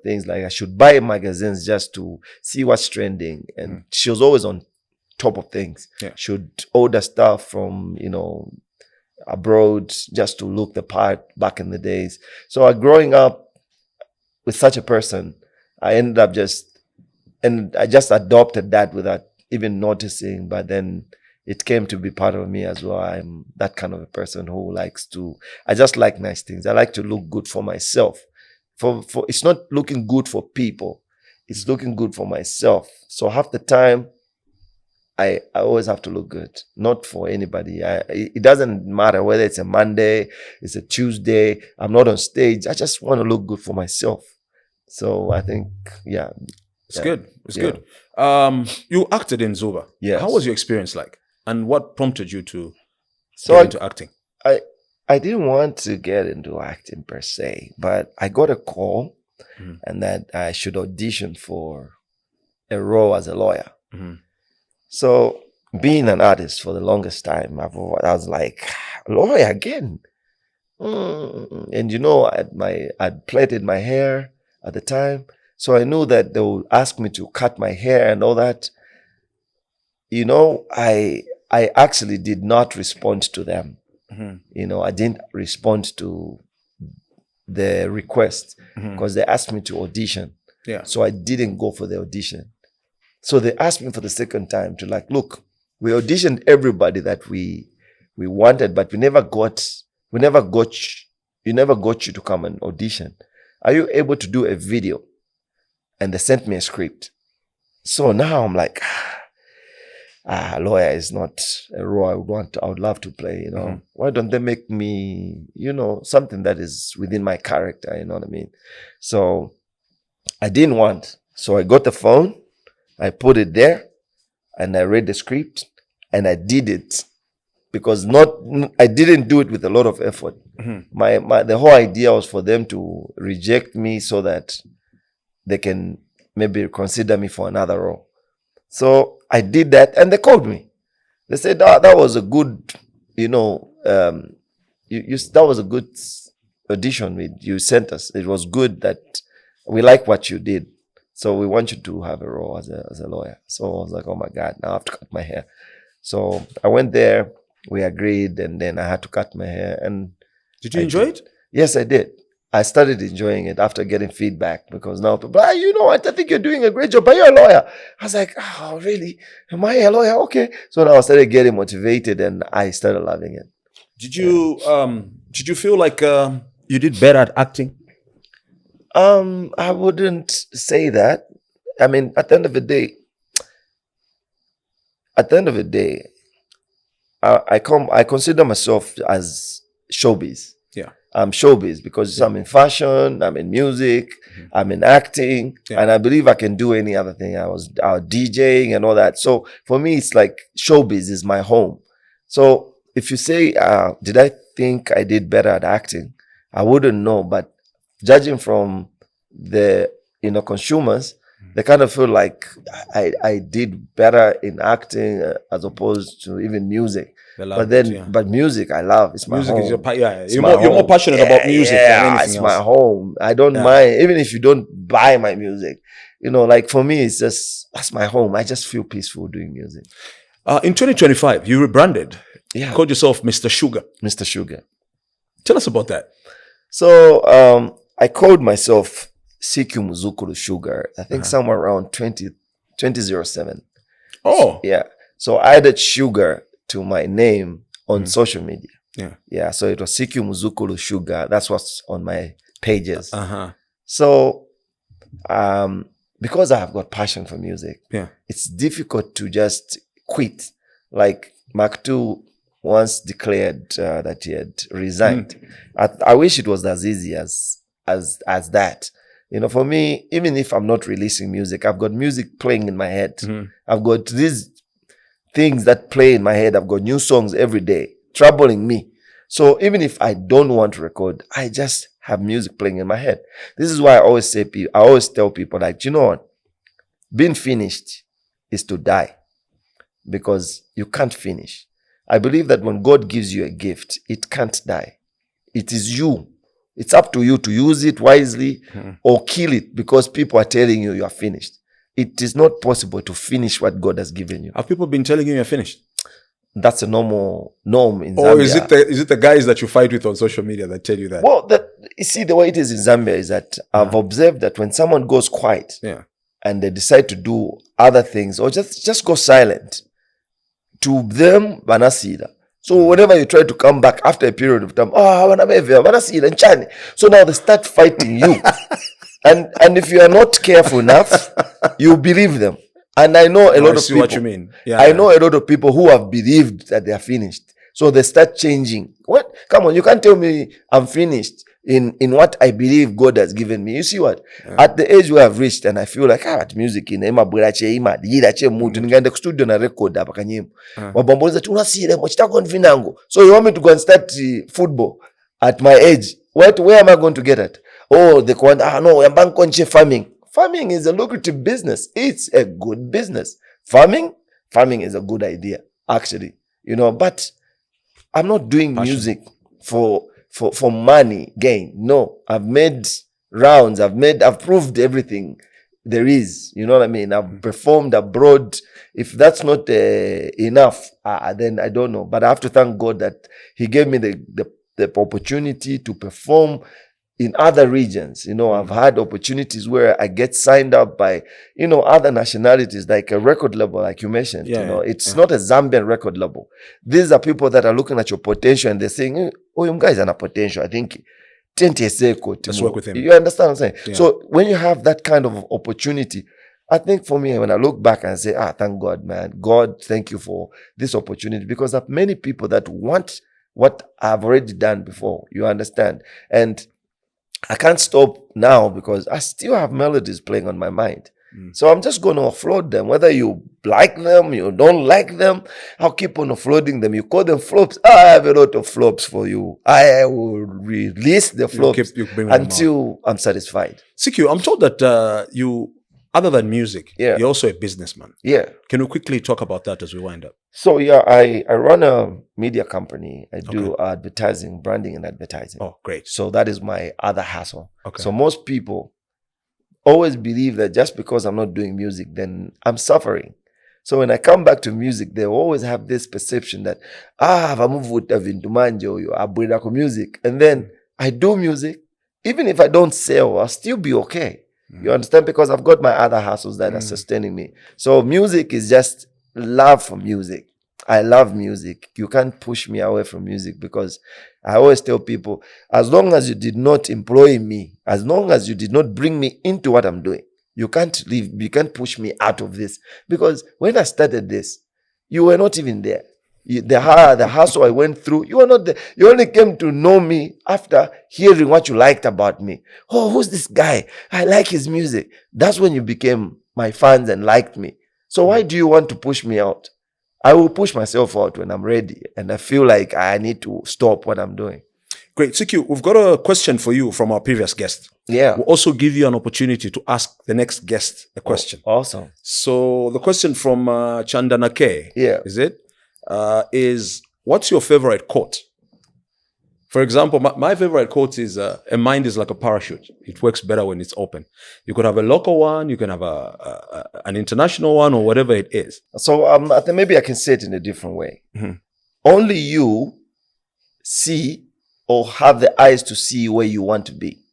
things like I should buy magazines just to see what's trending. And she was always on top of things. Yeah. She would order stuff from, abroad just to look the part back in the days. So growing up with such a person, I ended up I just adopted that without even noticing. But then it came to be part of me as well. I'm that kind of a person who I just like nice things. I like to look good for myself. For it's not looking good for people. It's looking good for myself. So half the time, I always have to look good, not for anybody. It doesn't matter whether it's a Monday, it's a Tuesday. I'm not on stage. I just want to look good for myself. So I think, It's good. It's good. You acted in Zuba. Yes. How was your experience like? And what prompted you to get into acting? I didn't want to get into acting per se, but I got a call and that I should audition for a role as a lawyer. So being an artist for the longest time, I was like, lawyer again? And I'd plaited my hair at the time. So I knew that they would ask me to cut my hair and all that. I actually did not respond to them. I didn't respond to the request because they asked me to audition. Yeah. So I didn't go for the audition. So they asked me for the second time to look, we auditioned everybody that we wanted, but you never got you to come and audition. Are you able to do a video? And they sent me a script. So now I'm like, lawyer is not a role I would love to play, Why don't they make me, something that is within my character, you know what I mean? So I didn't want. So I got the phone, I put it there, and I read the script, and I did it. Because I didn't do it with a lot of effort. The whole idea was for them to reject me so that they can maybe consider me for another role. So I did that, and they called me. They said, that was a good, that was a good audition you sent us. It was good that we like what you did. So we want you to have a role as a lawyer. So I was like, oh my God, now I have to cut my hair. So I went there, we agreed, and then I had to cut my hair. And did you enjoy it? Yes, I did. I started enjoying it after getting feedback because now people, you know what, I think you're doing a great job. Are you a lawyer? I was like, oh, really? Am I a lawyer? Okay. So now I started getting motivated and I started loving it. Did you feel like you did better at acting? I wouldn't say that. I mean, at the end of the day, I consider myself as showbiz. Yeah. I'm showbiz because I'm in fashion, I'm in music, I'm in acting, and I believe I can do any other thing. I was DJing and all that. So for me, it's like showbiz is my home. So if you say, did I think I did better at acting? I wouldn't know. But judging from the consumers, They kind of feel like I did better in acting as opposed to even music. But music I love. It's my Music home. is your you're more passionate about music than anything it's else. my home. I don't mind, even if you don't buy my music. Like for me, it's just, that's my home. I just feel peaceful doing music. In 2025, you rebranded. Yeah. Called yourself Mr. Sugar. Mr. Sugar. Tell us about that. So I called myself CQ Muzukulu Sugar, I think somewhere around 2007. Oh. Yeah. So I added sugar to my name on social media. Yeah. So it was CQ Muzukulu Sugar. That's what's on my pages. So because I have got passion for music, it's difficult to just quit. Like Mark II once declared that he had resigned. I wish it was as easy as that. For me, even if I'm not releasing music, I've got music playing in my head. I've got these things that play in my head. I've got new songs every day troubling me. So even if I don't want to record, I just have music playing in my head. This is why I always tell people, like, you know what? Being finished is to die, because you can't finish. I believe that when God gives you a gift, it can't die. It is you. It's up to you to use it wisely or kill it because people are telling you are finished. It is not possible to finish what God has given you. Have people been telling you you're finished? That's a norm in Zambia. Or is it the guys that you fight with on social media that tell you that? Well, you see, the way it is in Zambia is that I've observed that when someone goes quiet and they decide to do other things or just go silent, to them, banasida. So whenever you try to come back after a period of time, so now they start fighting you. And if you are not careful enough, you believe them. And I know a lot of people. What you mean. I know a lot of people who have believed that they are finished. So they start changing. What? Come on, you can't tell me I'm finished in what I believe God has given me. You see what? At the age where I've reached, and I feel like music in studio na record hapa kanyimbo. Wabomboza tu unasire mochitako vinango. So you want me to go and start football at my age? Where am I going to get at? Oh, they go no, I'm bank farming. Farming is a lucrative business. It's a good business. Farming is a good idea, actually. But I'm not doing music for money gain. No, I've made rounds. I've proved everything there is. You know what I mean? I've performed abroad. If that's not enough, then I don't know. But I have to thank God that He gave me the opportunity to perform in other regions. I've had opportunities where I get signed up by, other nationalities, like a record label, like you mentioned. It's not a Zambian record label. These are people that are looking at your potential and they're saying, oh, you guys are a potential. I think let's work with him. You understand what I'm saying? Yeah. So when you have that kind of opportunity, I think for me, when I look back and say, thank God, man. God, thank you for this opportunity, because there are many people that want what I've already done before. You understand? And I can't stop now because I still have melodies playing on my mind. So I'm just going to offload them. Whether you like them, you don't like them, I'll keep on offloading them. You call them flops. I have a lot of flops for you. I will release the flops until I'm satisfied. CQ, I'm told that you, other than music, you're also a businessman. Yeah. Can we quickly talk about that as we wind up? So I run a media company. I do advertising, branding and advertising. Oh, great. So that is my other hustle. Okay. So most people always believe that just because I'm not doing music, then I'm suffering. So when I come back to music, they always have this perception that, music. And then I do music. Even if I don't sell, I'll still be okay. You understand? Because I've got my other hustles that are sustaining me. So music is just love for music. I love music. You can't push me away from music, because I always tell people, as long as you did not employ me, as long as you did not bring me into what I'm doing, you can't leave, you can't push me out of this. Because when I started this, you were not even there. The hustle I went through, you were not there. You only came to know me after hearing what you liked about me. Oh, who's this guy? I like his music. That's when you became my fans and liked me. So why do you want to push me out? I will push myself out when I'm ready and I feel like I need to stop what I'm doing. Great. CQ, we've got a question for you from our previous guest. Yeah. We'll also give you an opportunity to ask the next guest a question. Awesome. So the question from Chandana K, Yeah. is what's your favorite quote? For example, my favorite quote is a mind is like a parachute. It works better when it's open. You could have a local one, you can have an international one, or whatever it is. So I think maybe I can say it in a different way. Only you see or have the eyes to see where you want to be.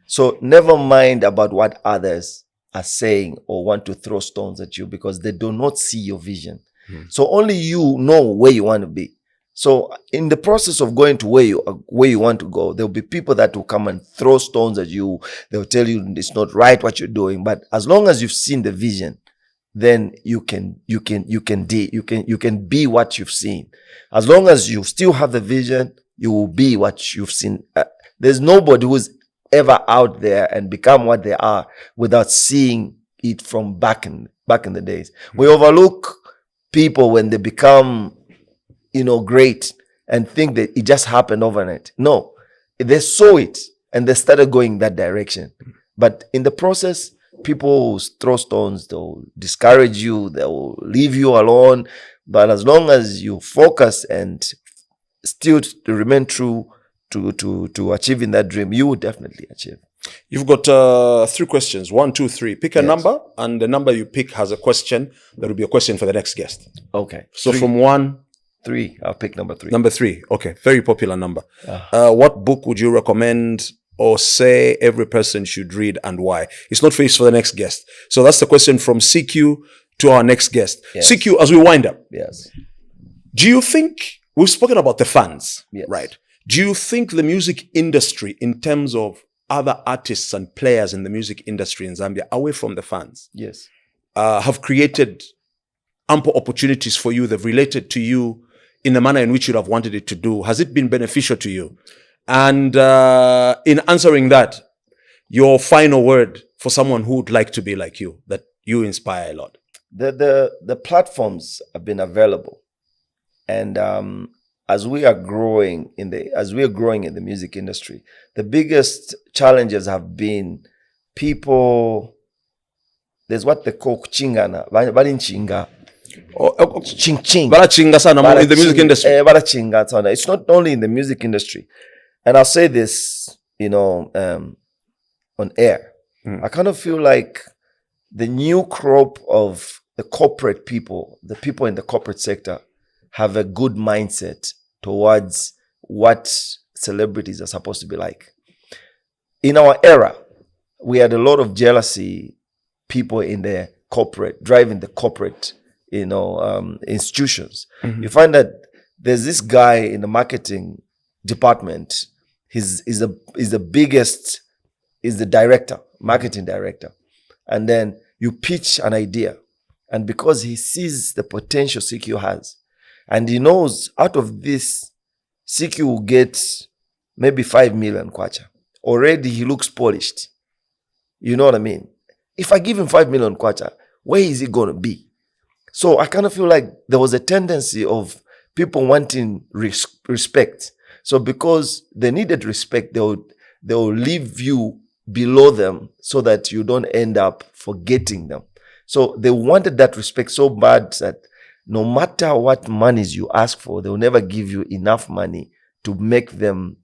So never mind about what others are saying or want to throw stones at you, because they do not see your vision. So only you know where you want to be. So in the process of going to where you want to go, there'll be people that will come and throw stones at you. They'll tell you it's not right what you're doing. But as long as you've seen the vision, then you can be what you've seen. As long as you still have the vision, you will be what you've seen. There's nobody who's ever out there and become what they are without seeing it from back in the days. We overlook people when they become, great and think that it just happened overnight. No, they saw it and they started going that direction. But in the process, people will throw stones, they'll discourage you, they'll leave you alone. But as long as you focus and still to remain true to achieving that dream, you will definitely achieve. You've got 3 questions. 1, 2, 3. Pick a number, and the number you pick has a question. There will be a question for the next guest. Okay. So from 1... 3. I'll pick number 3. Number 3. Okay. Very popular number. What book would you recommend or say every person should read, and why? It's not for the next guest. So that's the question from CQ to our next guest. Yes. CQ, as we wind up. Yes. Do you think, we've spoken about the fans, Yes. right? Do you think the music industry, in terms of other artists and players in the music industry in Zambia, away from the fans, Yes. have created ample opportunities for you? They've related to you in the manner in which you'd have wanted it to do. Has it been beneficial to you? And in answering that, your final word for someone who would like to be like you, that you inspire a lot. The platforms have been available, and as we are growing in the music industry, the biggest challenges have been people. There's what they call chingana, chinga. Ching. Barachinga sana in the music industry. Barachinga sana. It's not only in the music industry, and I'll say this, on air. I kind of feel like the new crop of the corporate people, the people in the corporate sector, have a good mindset towards what celebrities are supposed to be like. In our era, we had a lot of jealousy, people in the corporate, driving the corporate, institutions. You find that there's this guy in the marketing department. He's the director, marketing director. And then you pitch an idea. And because he sees the potential CQ has, and he knows out of this, CQ will get maybe 5 million kwacha. Already he looks polished. You know what I mean? If I give him 5 million kwacha, where is he going to be? So I kind of feel like there was a tendency of people wanting respect. So because they needed respect, they'll leave you below them so that you don't end up forgetting them. So they wanted that respect so bad that no matter what monies you ask for, they'll never give you enough money to make them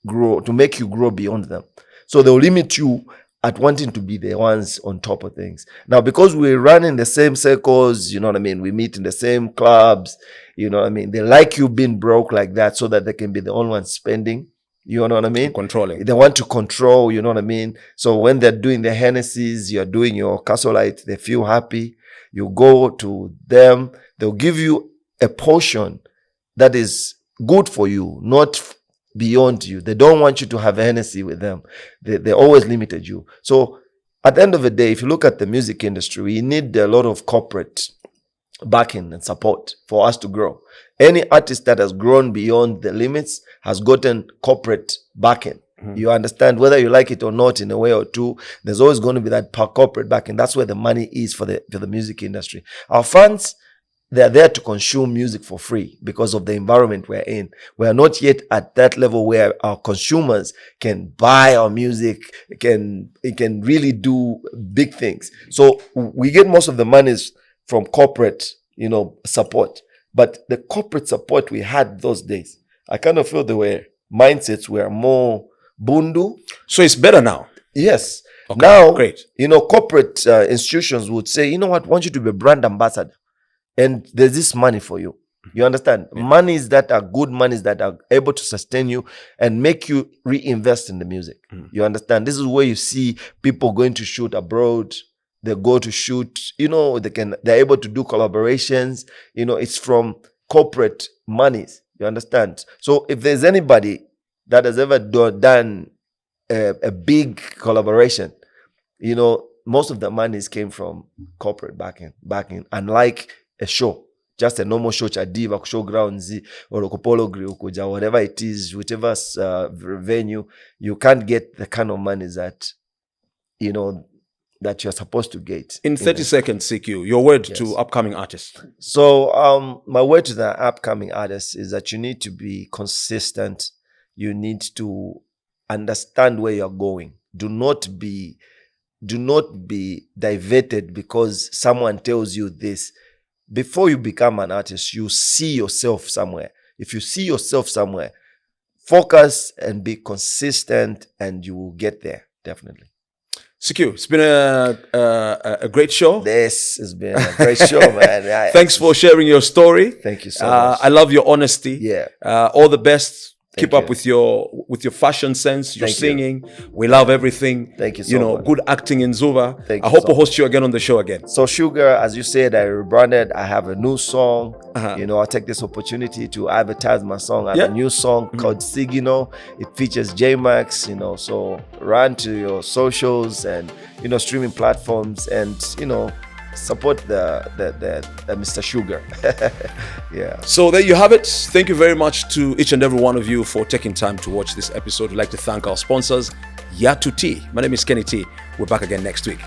grow, to make you grow beyond them. So they'll limit you at wanting to be the ones on top of things. Now, because we run in the same circles, you know what I mean? We meet in the same clubs, you know what I mean? They like you being broke like that so that they can be the only ones spending. You know what I mean? Controlling. They want to control, you know what I mean? So when they're doing the Hennessy's, you're doing your Castlelight, they feel happy. You go to them, they'll give you a portion that is good for you, not beyond you. They don't want you to have a Hennessy with them. They always limited you. So at the end of the day, if you look at the music industry, we need a lot of corporate backing and support for us to grow. Any artist that has grown beyond the limits has gotten corporate backing. You understand, whether you like it or not, in a way or two, there's always going to be that corporate backing. That's where the money is for the music industry. Our fans, they're there to consume music for free because of the environment we're in. We are not yet at that level where our consumers can buy our music, it can really big things. So we get most of the monies from corporate, support. But the corporate support we had those days, I kind of feel mindsets were more bundu. So it's better now. Yes. Okay, now, great. Corporate institutions would say, you know what, I want you to be a brand ambassador. And there's this money for you. You understand? Yeah. Monies that are good monies that are able to sustain you and make you reinvest in the music. You understand? This is where you see people going to shoot abroad. They go to shoot, they're able to do collaborations. It's from corporate monies. You understand? So if there's anybody that has ever done a big collaboration, most of the monies came from corporate backing, unlike a show, just a normal show, chadiva, showgrounds, or Polo Grill, whatever it is, whichever venue, you can't get the kind of money that, that you're supposed to get. In 30 seconds, CQ, your word to upcoming artists. So my word to the upcoming artists is that you need to be consistent. You need to understand where you're going. Do not be diverted because someone tells you this. Before you become an artist, you see yourself somewhere. If you see yourself somewhere, focus and be consistent and you will get there, definitely. CQ, it's been a great show. This has been a great show, man. Thanks for sharing your story. Thank you so much. I love your honesty. Yeah. All the best. Keep Thank up with your fashion sense, your Thank singing. We love everything. Thank you so much. Good acting in Zuva. Thank I you hope so to host you again on the show again. So Sugar, as you said, I rebranded. I have a new song. I'll take this opportunity to advertise my song. I have a new song called Sigino. It features J-Max, so run to your socials and, streaming platforms and, support the Mr. Sugar. Yeah. So there you have it. Thank you very much to each and every one of you for taking time to watch this episode. We'd like to thank our sponsors, Yatu Tea. My name is Kenny T. We're back again next week.